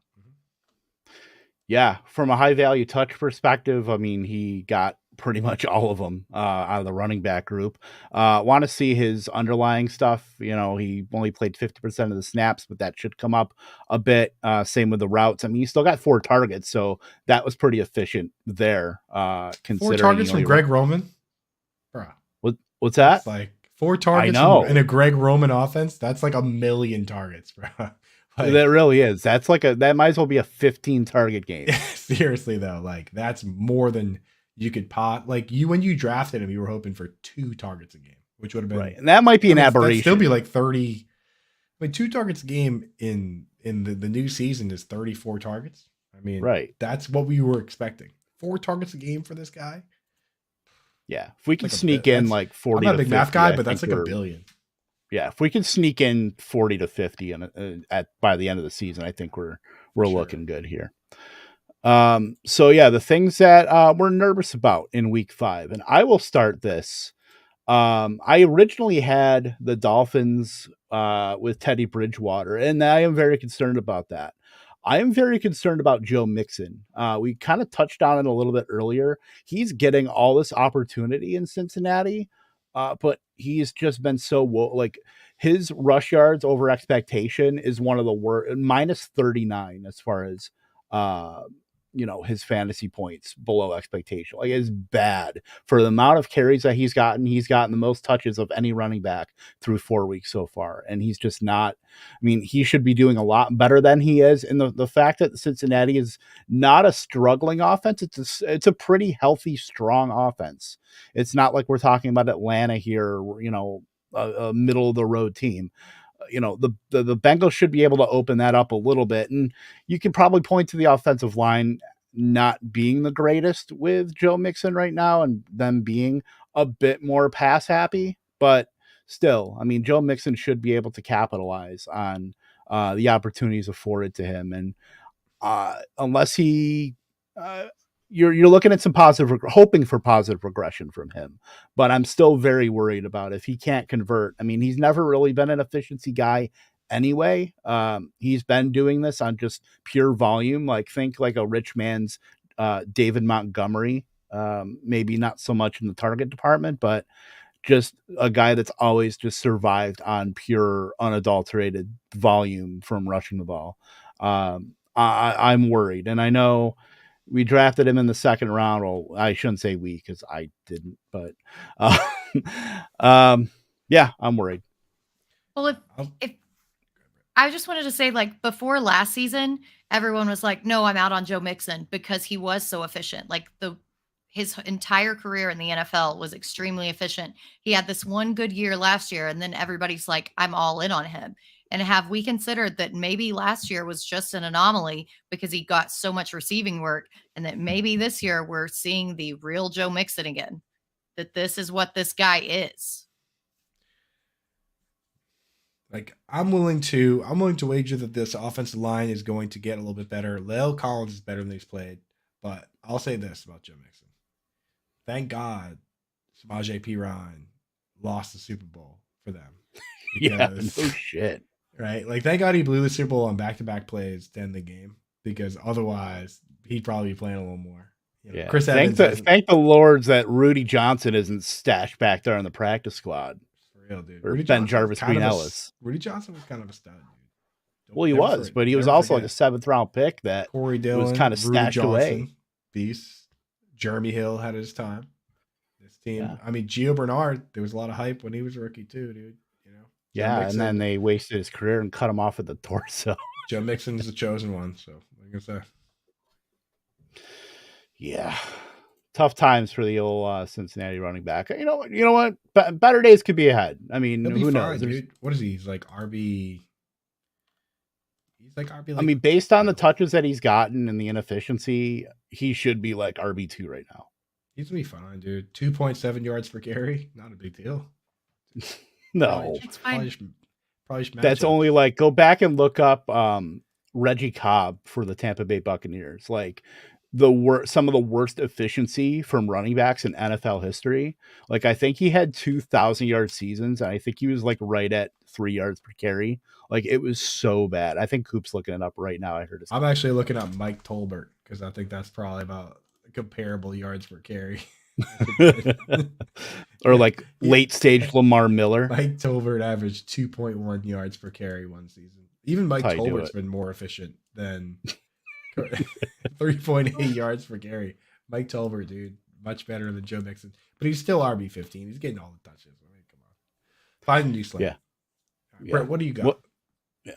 yeah, from a high value touch perspective, I mean, he got pretty much all of them out of the running back group. Want to see his underlying stuff. You know, he only played 50% of the snaps, but that should come up a bit. Same with the routes. I mean, he still got 4 targets, so that was pretty efficient there. 4 targets from Greg Roman? Bruh. What's that? It's like 4 targets in a Greg Roman offense. That's like 1 million targets, bro. Like, that really is. That's like that might as well be a 15 target game. Seriously though, like that's more than you could pot. Like when you drafted him, you were hoping for 2 targets a game, which would have been right. And that might be an aberration. That'd still be like 30. I mean, 2 targets a game in the new season is 34 targets. I mean, right. That's what we were expecting. 4 targets a game for this guy. Yeah, if we can like sneak in like 40, I'm not a big 50, math guy, but that's like $1 billion. Yeah, if we can sneak in 40 to 50 by the end of the season, I think we're looking good here. So yeah, the things that we're nervous about in week 5, and I will start this. I originally had the Dolphins with Teddy Bridgewater, and I am very concerned about that. I am very concerned about Joe Mixon. We kind of touched on it a little bit earlier. He's getting all this opportunity in Cincinnati, but he's just been so like his rush yards over expectation is one of the worst, minus 39 as far as his fantasy points below expectation. Like it's bad for the amount of carries that he's gotten. He's gotten the most touches of any running back through 4 weeks so far. And he's just not, I mean, he should be doing a lot better than he is. And the fact that Cincinnati is not a struggling offense, it's a pretty healthy, strong offense. It's not like we're talking about Atlanta here, a middle of the road team. The Bengals should be able to open that up a little bit. And you can probably point to the offensive line not being the greatest with Joe Mixon right now and them being a bit more pass happy. But still, I mean, Joe Mixon should be able to capitalize on the opportunities afforded to him. And unless he... You're looking at some hoping for positive regression from him, but I'm still very worried about if he can't convert. I mean, he's never really been an efficiency guy anyway. He's been doing this on just pure volume. Like think like a rich man's David Montgomery. Maybe not so much in the target department, but just a guy that's always just survived on pure, unadulterated volume from rushing the ball. I'm worried, and I know we drafted him in the second round. Well, I shouldn't say we because I didn't, but yeah, I'm worried. Well, if I just wanted to say, like, before last season, everyone was like, "No, I'm out on Joe Mixon," because he was so efficient. Like his entire career in the NFL was extremely efficient. He had this one good year last year, and then everybody's like, "I'm all in on him." And have we considered that maybe last year was just an anomaly because he got so much receiving work, and that maybe this year we're seeing the real Joe Mixon again? That this is what this guy is. Like I'm willing to wager that this offensive line is going to get a little bit better. La'el Collins is better than he's played, but I'll say this about Joe Mixon. Thank God Samaje Perine lost the Super Bowl for them. Because, yeah, no shit. Right? Like, thank God he blew the Super Bowl on back-to-back plays to end the game, because otherwise he'd probably be playing a little more. You know, yeah. Chris thank the Lords that Rudy Johnson isn't stashed back there in the practice squad. For real, dude. Or Ben Jarvis Green Ellis. Rudy Johnson was kind of a stud, dude. Well, he was, but he was also like a 7th round pick that Corey Dillon was kind of snatched away. Beast. Jeremy Hill had his time. This team, yeah. I mean, Gio Bernard, there was a lot of hype when he was a rookie too, dude. You know. Yeah, and then they wasted his career and cut him off at the torso. Joe Mixon's the chosen one, so what are you gonna say? Yeah, tough times for the old Cincinnati running back. You know what? Better days could be ahead. I mean, who knows? Dude. What is he? He's like RB. He's like RB. Like, I mean, based on the touches that he's gotten and the inefficiency, he should be like RB2 right now. He's gonna be fine, dude. 2.7 yards per carry, not a big deal. No, it's fine. Probably that's only like, go back and look up Reggie Cobb for the Tampa Bay Buccaneers. Like some of the worst efficiency from running backs in NFL history. Like, I think he had 2,000-yard seasons, and I think he was like right at 3 yards per carry. Like, it was so bad. I think Coop's looking it up right now. I heard it. I'm actually looking up Mike Tolbert because I think that's probably about comparable yards per carry. Or like late stage Lamar Miller. Mike Tolbert averaged 2.1 yards per carry one season. Even Mike Tolbert's been more efficient than 3.8 yards per carry. Mike Tolbert, dude, much better than Joe Mixon, but he's still RB15. He's getting all the touches. I mean, come on, find a new slate. Yeah. Right, Britt, what do you got? Yeah.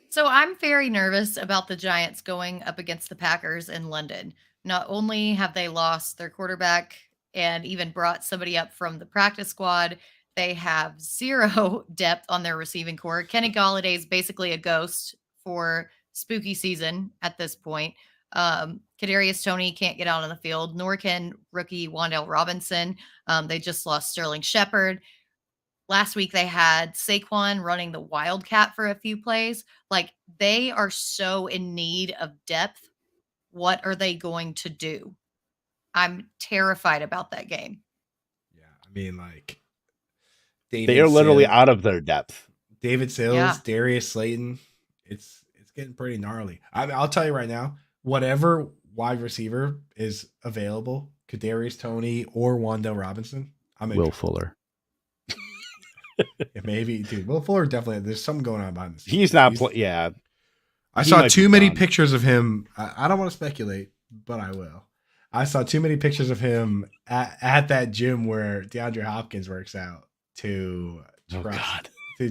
So I'm very nervous about the Giants going up against the Packers in London. Not only have they lost their quarterback and even brought somebody up from the practice squad, they have zero depth on their receiving core. Kenny Galladay is basically a ghost for spooky season at this point. Kadarius Toney can't get out on the field, nor can rookie Wan'Dale Robinson. They just lost Sterling Shepard. Last week they had Saquon running the Wildcat for a few plays. Like, they are so in need of depth. What are they going to do? I'm terrified about that game. Yeah, I mean, like, they are literally out of their depth. David Sills, Darius Slayton, it's getting pretty gnarly. I mean, I'll tell you right now, whatever wide receiver is available, Kadarius Toney or Wan'Dale Robinson, I'm in. Will Fuller. Yeah, maybe, dude. Will Fuller definitely. There's something going on behind the scenes. He's not. Yeah. I saw too many pictures of him. I don't want to speculate, but I will. I saw too many pictures of him at that gym where DeAndre Hopkins works out to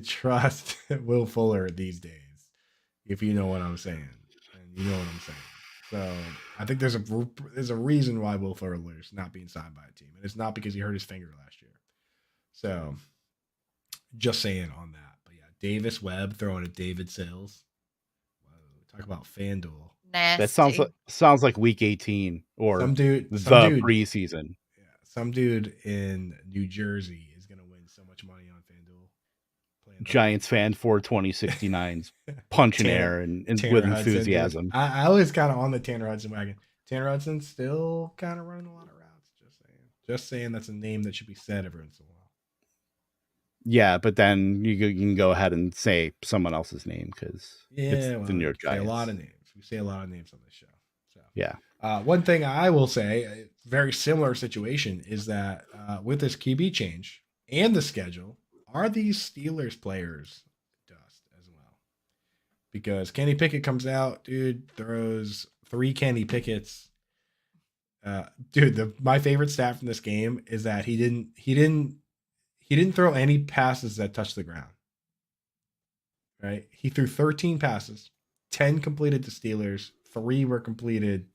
trust Will Fuller these days. If you know what I'm saying, and you know what I'm saying. So I think there's a reason why Will Fuller is not being signed by a team, and it's not because he hurt his finger last year. So just saying on that. But yeah, Davis Webb throwing at David Sills. Talk about FanDuel. Nasty. That sounds like week 18 or some dude preseason. Yeah, some dude in New Jersey is gonna win so much money on FanDuel. Giants fan 42069's punching air and with enthusiasm. I was kind of on the Tanner Hudson wagon. Tanner Hudson still kind of running a lot of routes. Just saying that's a name that should be said every once in a while. Yeah, but then you can go ahead and say someone else's name because it's the New York Giants. A lot of names. We say a lot of names on this show. So yeah. One thing I will say, a very similar situation, is that with this QB change and the schedule, are these Steelers players dust as well? Because Kenny Pickett comes out, dude, throws 3 Kenny Picketts. Dude, my favorite stat from this game is that he didn't throw any passes that touched the ground. Right? He threw 13 passes, 10 completed to Steelers, 3 were completed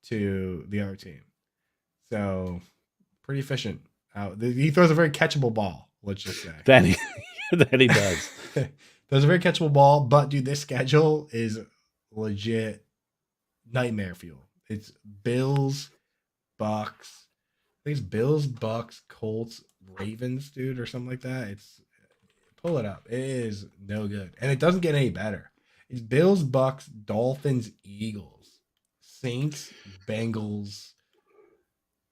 to the other team. So pretty efficient. He throws a very catchable ball, let's just say. That he does. Throws a very catchable ball, but dude, this schedule is legit nightmare fuel. It's Bills, Bucks. I think it's Bills, Bucks, Colts, Ravens, dude, or something like that. Pull it up. It is no good. And it doesn't get any better. It's Bills, Bucks, Dolphins, Eagles, Saints, Bengals.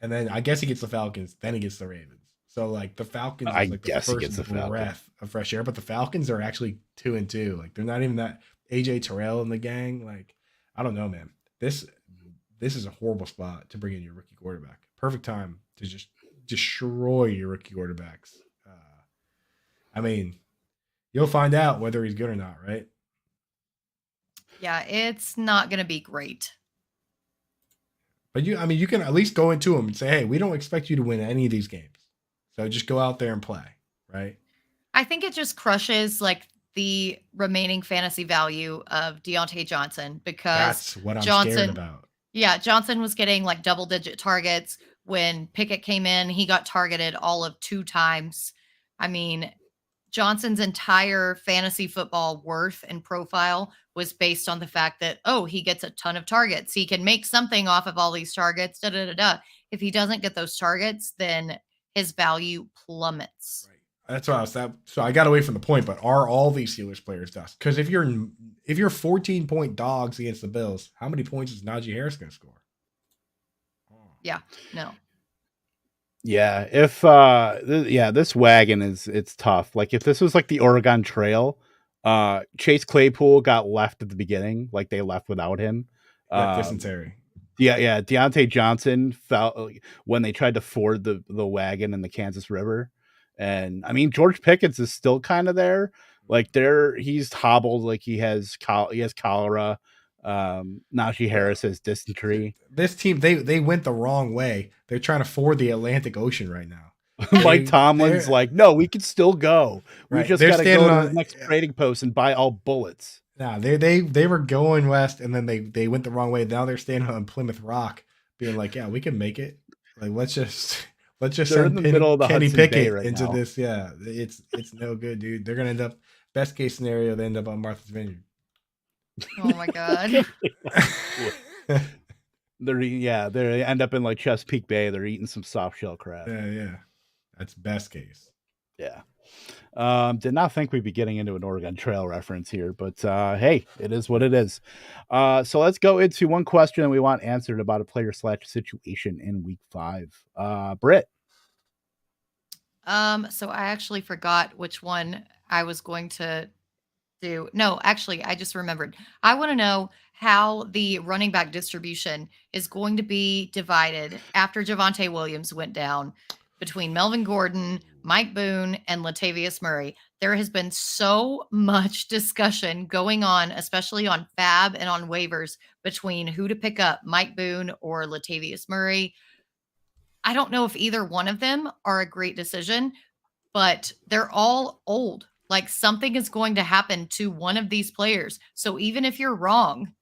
And then I guess he gets the Falcons. Then he gets the Ravens. So like the Falcons is like the first breath of fresh air. But the Falcons are actually 2-2. Like they're not even that AJ Terrell in the gang. Like, I don't know, man. This is a horrible spot to bring in your rookie quarterback. Perfect time to just destroy your rookie quarterbacks. I mean, you'll find out whether he's good or not, right? Yeah, it's not going to be great. But you can at least go into him and say, hey, we don't expect you to win any of these games. So just go out there and play, right? I think it just crushes like the remaining fantasy value of Deontay Johnson because that's what I'm scared about. Yeah, Johnson was getting like double-digit targets. When Pickett came in, he got targeted all of 2 times. I mean, Johnson's entire fantasy football worth and profile was based on the fact that, he gets a ton of targets. He can make something off of all these targets, If he doesn't get those targets, then his value plummets. Right. That's what I was so I got away from the point, but are all these Steelers players dust? Because if you're 14-point dogs against the Bills, how many points is Najee Harris going to score? Yeah, no. Yeah, if this wagon it's tough. Like if this was like the Oregon Trail, Chase Claypool got left at the beginning, like they left without him. Dysentery. Yeah, Deontay Johnson fell when they tried to ford the wagon in the Kansas River. And I mean, George Pickens is still kind of there. Like he's hobbled, like he has cholera. Najee Harris has dysentery. This team, they went the wrong way. They're trying to ford the Atlantic Ocean right now. Mike Tomlin's like, no, we can still go. We just got to go to the next trading post and buy all bullets. Nah, they were going west, and then they went the wrong way. Now they're standing on Plymouth Rock, being like, yeah, we can make it. Like let's just they're in the middle of the Kenny Hudson Pickett Bay right into now. this. Yeah, it's no good, dude. They're gonna end up, best case scenario, they end up on Martha's Vineyard. Oh my god. They end up in like Chesapeake Bay. They're eating some soft shell crab. Yeah. That's best case. Yeah. Did not think we'd be getting into an Oregon Trail reference here, but hey, it is what it is. So let's go into one question that we want answered about a player / situation in week 5. Britt. So I actually forgot which one I was going to do. No, actually, I just remembered. I want to know how the running back distribution is going to be divided after Javonte Williams went down between Melvin Gordon, Mike Boone, and Latavius Murray. There has been so much discussion going on, especially on Fab and on waivers, between who to pick up, Mike Boone or Latavius Murray. I don't know if either one of them are a great decision, but they're all old. Like something is going to happen to one of these players. So even if you're wrong,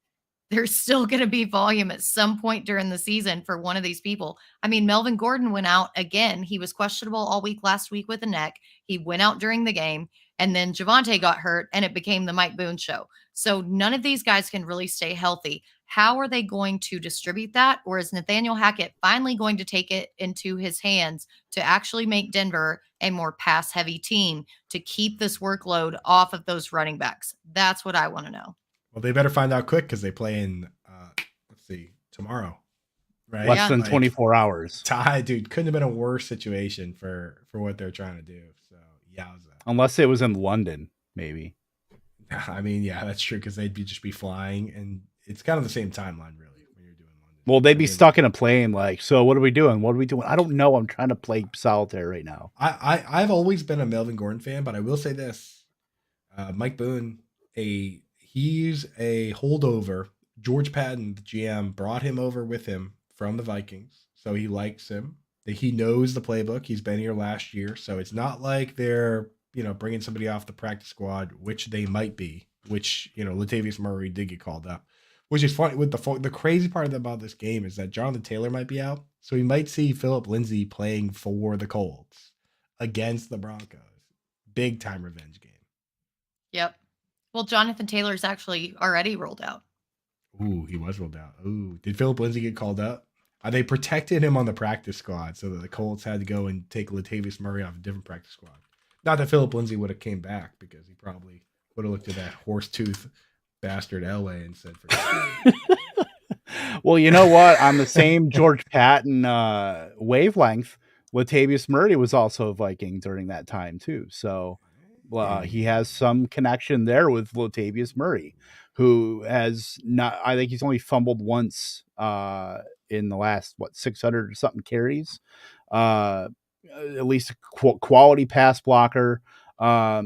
there's still going to be volume at some point during the season for one of these people. I mean, Melvin Gordon went out again. He was questionable all week last week with a neck. He went out during the game, and then Javonte got hurt, and it became the Mike Boone show. So none of these guys can really stay healthy. How are they going to distribute that? Or is Nathaniel Hackett finally going to take it into his hands to actually make Denver a more pass-heavy team to keep this workload off of those running backs? That's what I want to know. Well, they better find out quick because they play in, tomorrow, right? Less than 24 hours. Dude, couldn't have been a worse situation for what they're trying to do. So, yowza. Unless it was in London, maybe. I mean, yeah, that's true because they'd just be flying, and it's kind of the same timeline, really, when you're doing London. Will they be stuck in a plane? Like, so what are we doing? What are we doing? I don't know. I'm trying to play solitaire right now. I've always been a Melvin Gordon fan, but I will say this: Mike Boone, he's a holdover. George Patton, the GM, brought him over with him from the Vikings, so he likes him. He knows the playbook. He's been here last year, so it's not like they're bringing somebody off the practice squad, which they might be. Which Latavius Murray did get called up, which is funny. With the crazy part about this game is that Jonathan Taylor might be out, so we might see Philip Lindsay playing for the Colts against the Broncos. Big time revenge game. Yep. Well, Jonathan Taylor's actually already rolled out. Ooh, he was rolled out. Ooh, did Philip Lindsay get called up? They protected him on the practice squad so that the Colts had to go and take Latavius Murray off a different practice squad. Not that Philip Lindsay would have came back, because he probably would have looked at that horse tooth bastard Elway and said, well, you know what? On the same George Patton wavelength, Latavius Murray was also a Viking during that time too. So he has some connection there with Latavius Murray, who has not. I think he's only fumbled once in the last 600 or something carries. At least a quality pass blocker.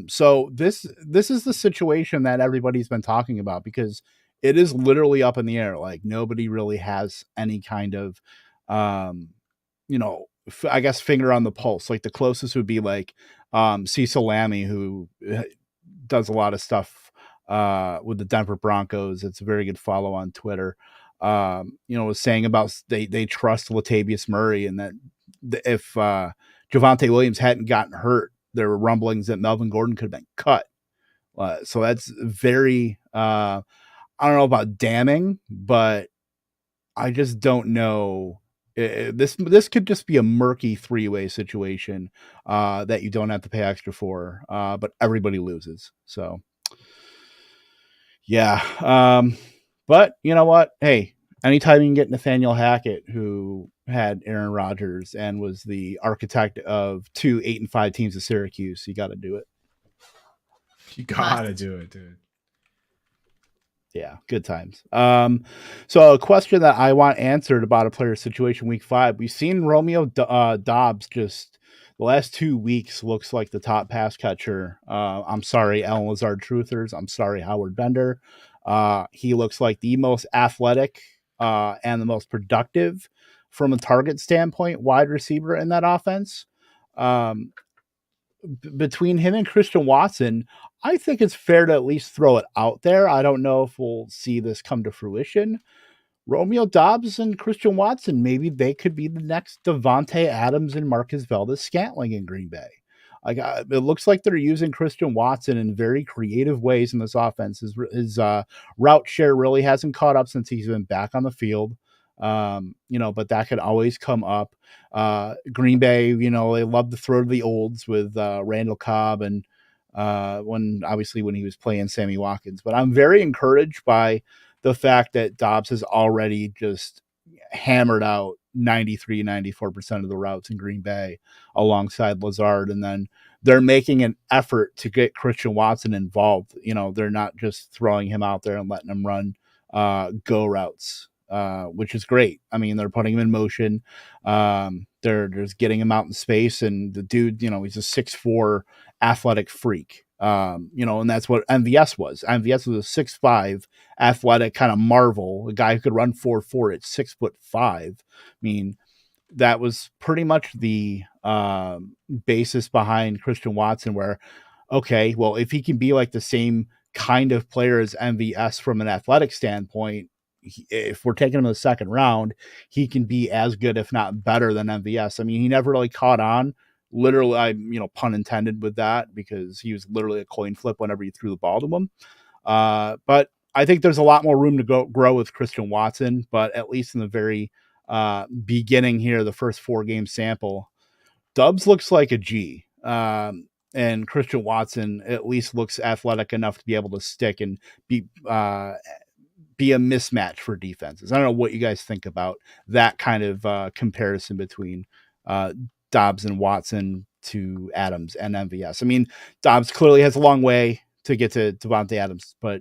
So this is the situation that everybody's been talking about, because it is literally up in the air. Like, nobody really has any kind of, I guess, finger on the pulse. Like, the closest would be like Cecil Lammey, who does a lot of stuff with the Denver Broncos. It's a very good follow on Twitter. Was saying about they trust Latavius Murray, and that if Javonte Williams hadn't gotten hurt, there were rumblings that Melvin Gordon could have been cut. So that's very, I don't know about damning, but I just don't know. This could just be a murky three-way situation that you don't have to pay extra for, but everybody loses. So, yeah. But you know what? Hey, anytime you can get Nathaniel Hackett, who had Aaron Rodgers and was the architect of 2 8-5 teams of Syracuse, you got to do it. You got to do it, dude. Yeah, good times. So a question that I want answered about a player situation week 5. We've seen Romeo Dobbs just the last 2 weeks looks like the top pass catcher. I'm sorry, Alan Lazard Truthers. I'm sorry, Howard Bender. He looks like the most athletic and the most productive from a target standpoint wide receiver in that offense. Between him and Christian Watson, I think it's fair to at least throw it out there. I don't know if we'll see this come to fruition. Romeo Dobbs and Christian Watson, maybe they could be the next Devontae Adams and Marcus Valdes-Scantling in Green Bay. It looks like they're using Christian Watson in very creative ways in this offense. His route share really hasn't caught up since he's been back on the field. But that could always come up. Green Bay, they love to throw to the olds with Randall Cobb and when he was playing Sammy Watkins. But I'm very encouraged by the fact that Dobbs has already just hammered out 93-94% of the routes in Green Bay alongside Lazard. And then they're making an effort to get Christian Watson involved. They're not just throwing him out there and letting him run go routes, which is great. I mean, they're putting him in motion. They're just getting him out in space, and the dude, he's a 6'4" athletic freak. And that's what MVS was. MVS was a 6'5" athletic kind of marvel, a guy who could run 4.4 at 6'5". I mean, that was pretty much the basis behind Christian Watson, where, okay, well, if he can be like the same kind of player as MVS from an athletic standpoint, if we're taking him in the second round, he can be as good, if not better, than MVS. I mean, he never really caught on. Literally, pun intended with that, because he was literally a coin flip whenever you threw the ball to him. But I think there's a lot more room to grow with Christian Watson, but at least in the very beginning here, the first 4-game sample, Dobbs looks like a G. And Christian Watson at least looks athletic enough to be able to stick and be a mismatch for defenses. I don't know what you guys think about that kind of comparison between Dobbs and Watson to Adams and MVS. I mean, Dobbs clearly has a long way to get to Devontae Adams, but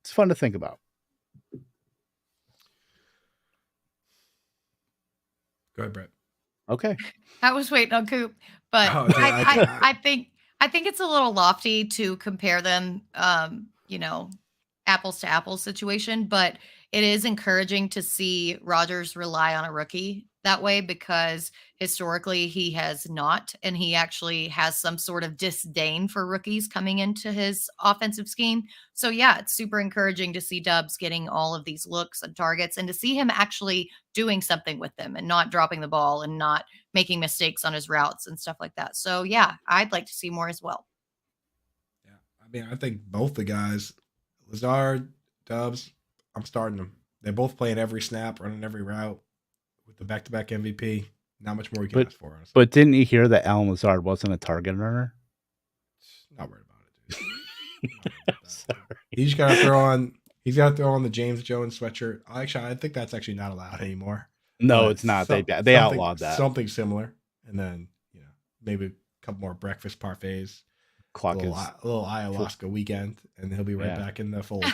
it's fun to think about. Go ahead, Brett. Okay. I was waiting on Coop, but Oh, dude, I think it's a little lofty to compare them, apples to apples situation. But it is encouraging to see Rodgers rely on a rookie that way because historically he has not, and he actually has some sort of disdain for rookies coming into his offensive scheme. So yeah, it's super encouraging to see Dubs getting all of these looks and targets, and to see him actually doing something with them and not dropping the ball and not making mistakes on his routes and stuff like that. So yeah, I'd like to see more as well. Yeah, I mean, I think both the guys, Lazard, Dubs, I'm starting them. They're both playing every snap, running every route with the back-to-back MVP. Not much more we can ask for. Honestly. But didn't you hear that Alan Lazard wasn't a target earner? Not worried about it, dude. Not worried about that. Sorry. He's got to throw on. He's got to throw on the James Jones sweatshirt. Actually, I think that's actually not allowed anymore. No, But it's not. They outlawed that. Something similar, and then maybe a couple more breakfast parfaits. Clock a little ayahuasca weekend, and he'll be right back in the fold.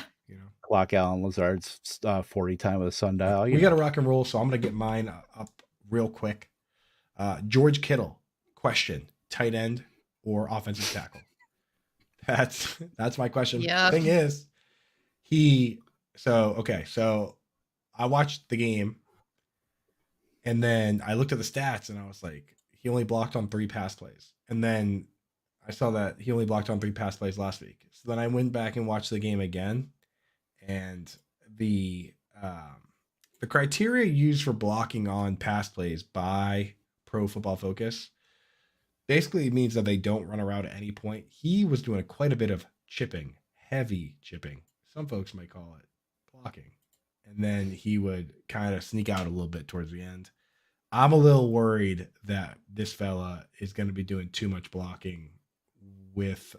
Clock Alan Lazard's 40 time of the sundial. We got to rock and roll, so I'm gonna get mine up real quick. George Kittle question: tight end or offensive tackle? That's my question. Yeah. Thing is, so I watched the game, and then I looked at the stats, and I was like, he only blocked on 3 pass plays, and then I saw that he only blocked on 3 pass plays last week. So then I went back and watched the game again, and the criteria used for blocking on pass plays by Pro Football Focus basically means that they don't run around at any point. He was doing quite a bit of chipping, heavy chipping. Some folks might call it blocking. And then he would kind of sneak out a little bit towards the end. I'm a little worried that this fella is going to be doing too much blocking with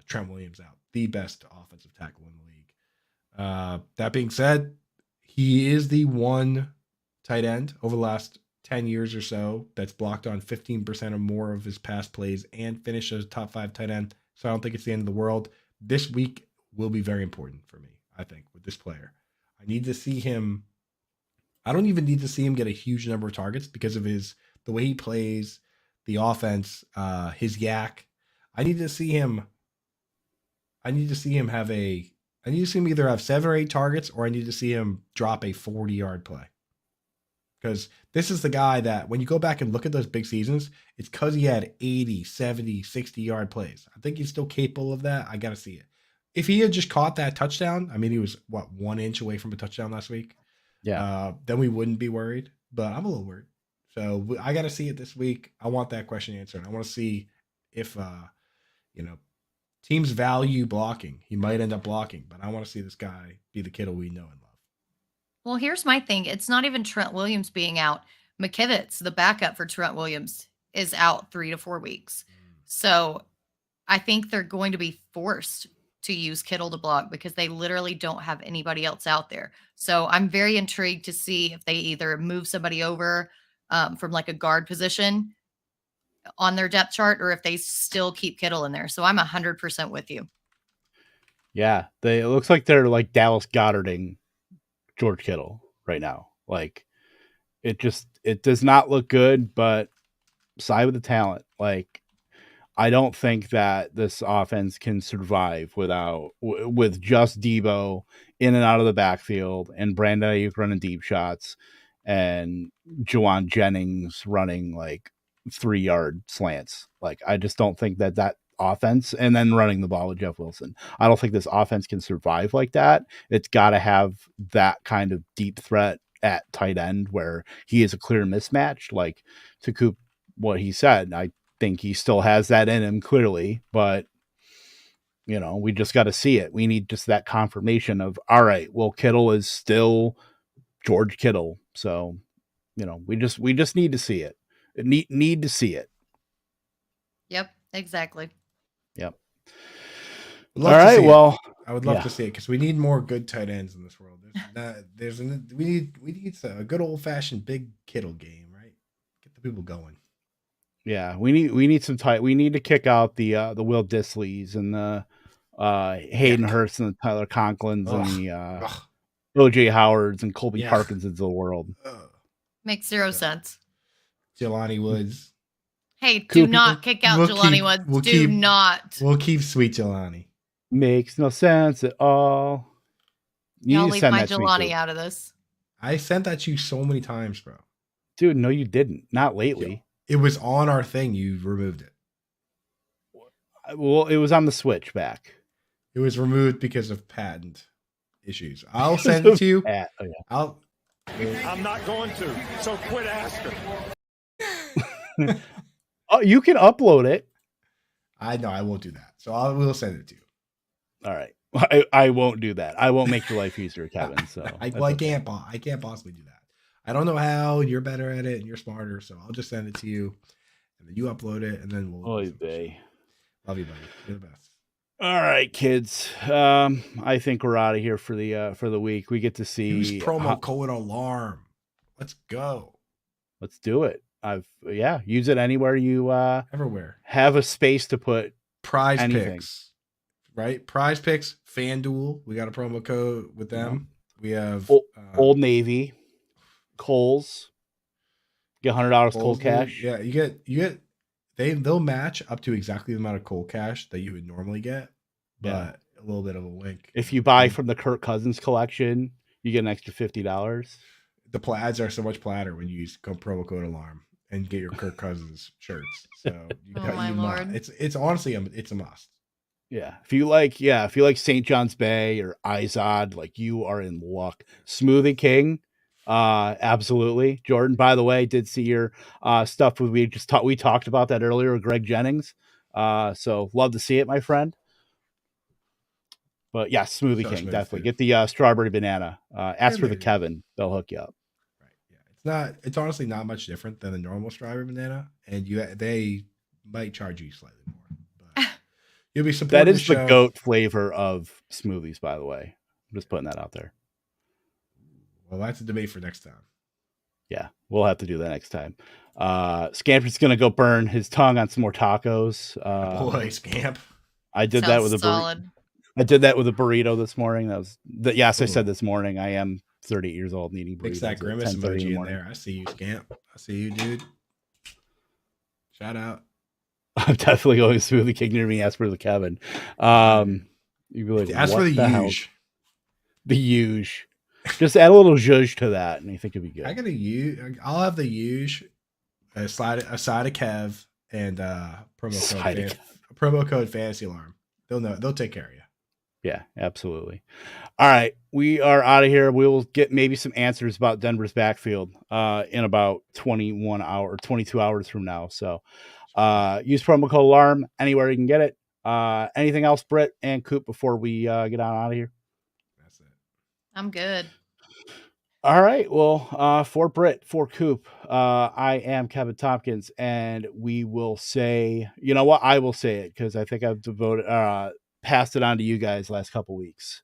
Trent Williams out, the best offensive tackle in the league. That being said, he is the one tight end over the last 10 years or so that's blocked on 15% or more of his pass plays and finished as a top 5 tight end. So I don't think it's the end of the world. This week will be very important for me, I think, with this player. I need to see him. I don't even need to see him get a huge number of targets because of the way he plays, the offense, his yak. I need to see him either have 7 or 8 targets, or I need to see him drop a 40-yard play. Because this is the guy that when you go back and look at those big seasons, it's because he had 80, 70, 60-yard plays. I think he's still capable of that. I got to see it. If he had just caught that touchdown, I mean, he was, 1 inch away from a touchdown last week? Yeah. Then we wouldn't be worried. But I'm a little worried. So I got to see it this week. I want that question answered. I want to see if, teams value blocking. He might end up blocking, but I want to see this guy be the Kittle we know and love. Well, here's my thing. It's not even Trent Williams being out. McKivitz, the backup for Trent Williams, is out 3 to 4 weeks. So I think they're going to be forced to use Kittle to block because they literally don't have anybody else out there. So I'm very intrigued to see if they either move somebody over from like a guard position on their depth chart, or if they still keep Kittle in there. So I'm 100% with you. Yeah, it looks like they're like Dallas Goddarding George Kittle right now. Like it does not look good, but side with the talent. Like I don't think that this offense can survive with just Debo in and out of the backfield and Brandon Ayuk running deep shots and Juwan Jennings running like 3-yard slants. Like I just don't think that offense, and then running the ball with Jeff Wilson, I don't think this offense can survive like that. It's got to have that kind of deep threat at tight end where he is a clear mismatch. Like to Coop, what he said, I think he still has that in him clearly, but we just got to see it. We need just that confirmation of, all right, well, Kittle is still George Kittle. So, we just need to see it. Need to see it. Yep, exactly. Yep. All right. Well, I would love to see it because we need more good tight ends in this world. We need a good old fashioned big Kittle game, right? Get the people going. Yeah, we need some tight. We need to kick out the Will Disleys and the Hayden Hurst and the Tyler Conklins and the OJ Howards and Colby Parkinsons of the world. Makes zero sense. Jelani Woods. Hey, do Coop, not kick out we'll Jelani keep- Woods. we'll Do keep- not. We'll keep sweet Jelani. Makes no sense at all. You Y'all need to leave send my that to me, Jelani Coop. out of this. I sent that to you so many times, bro. Dude, no, you didn't. Not lately. It was on our thing. You removed it. Well, it was on the Switch back. It was removed because of patent issues. I'll send it to you. Oh, yeah. I'll. I'm not going to, so quit asking. Oh, you can upload it. I know I won't do that. So I will send it to you. All right. I won't do that. I won't make your life easier, Kevin. So I that's okay. can't. I can't possibly do that. I don't know how. You're better at it, and you're smarter. So I'll just send it to you, and then you upload it, and then we'll. Oy vey. Love you, buddy. You're the best. All right, kids. I think we're out of here for the week. We get to see. Use promo code alarm. Let's go. Let's do it. Use it anywhere you Everywhere. have a space to put Prize anything. Picks. Right? Prize Picks, FanDuel. We got a promo code with them. We have Old Navy, Kohl's. Get $100 cold cash. Yeah, you get they'll match up to exactly the amount of cold cash that you would normally get, but Yeah. a little bit of a wink. If you buy from the Kirk Cousins collection, you get an extra $50. The plaids are so much platter when you use promo code alarm and get your Kirk Cousins shirts. So my Lord. It's honestly it's a must. Yeah. If you like St. John's Bay or Izod, like you are in luck. Smoothie King. Absolutely. Jordan, by the way, did see your stuff we talked about that earlier with Greg Jennings. So love to see it, my friend. But yeah, Smoothie So King, smooth, definitely. dude. Get the strawberry banana. Ask for the maybe. Kevin. They'll hook you up. Right. Yeah. It's honestly not much different than the normal strawberry banana, and they might charge you slightly more. But you'll be supporting That is the show. goat flavor of smoothies, by the way. I'm just putting that out there. Well, that's a debate for next time. Yeah, we'll have to do that next time. Scamper's gonna go burn his tongue on some more tacos. Boy, Scamp. I did Sounds that with a solid. I did that with a burrito this morning. Yes, I Ooh. said this morning. I am 38 years old and eating burritos. Mix that at grimace 10:30 emoji the in morning. there. I see you, Scamp. I see you, dude. Shout out. I'm definitely going Smoothie King near me. Ask for the Kevin. You'd be like, Ask for what the hell? huge. The huge. Just add a little zhuzh to that, and I think it'd be good. I got a huge. I'll have the huge, a side of Kev, and promo code Fantasy Alarm. They'll know. They'll take care of you. Yeah, absolutely. All right, we are out of here. We will get maybe some answers about Denver's backfield in about 22 hours from now. So use promo code Alarm anywhere you can get it. Anything else, Britt and Coop, before we get out of here? That's it. I'm good. All right. Well, for Britt, for Coop, I am Kevin Tompkins, and we will say, you know what? I will say it because I think I've passed it on to you guys last couple weeks.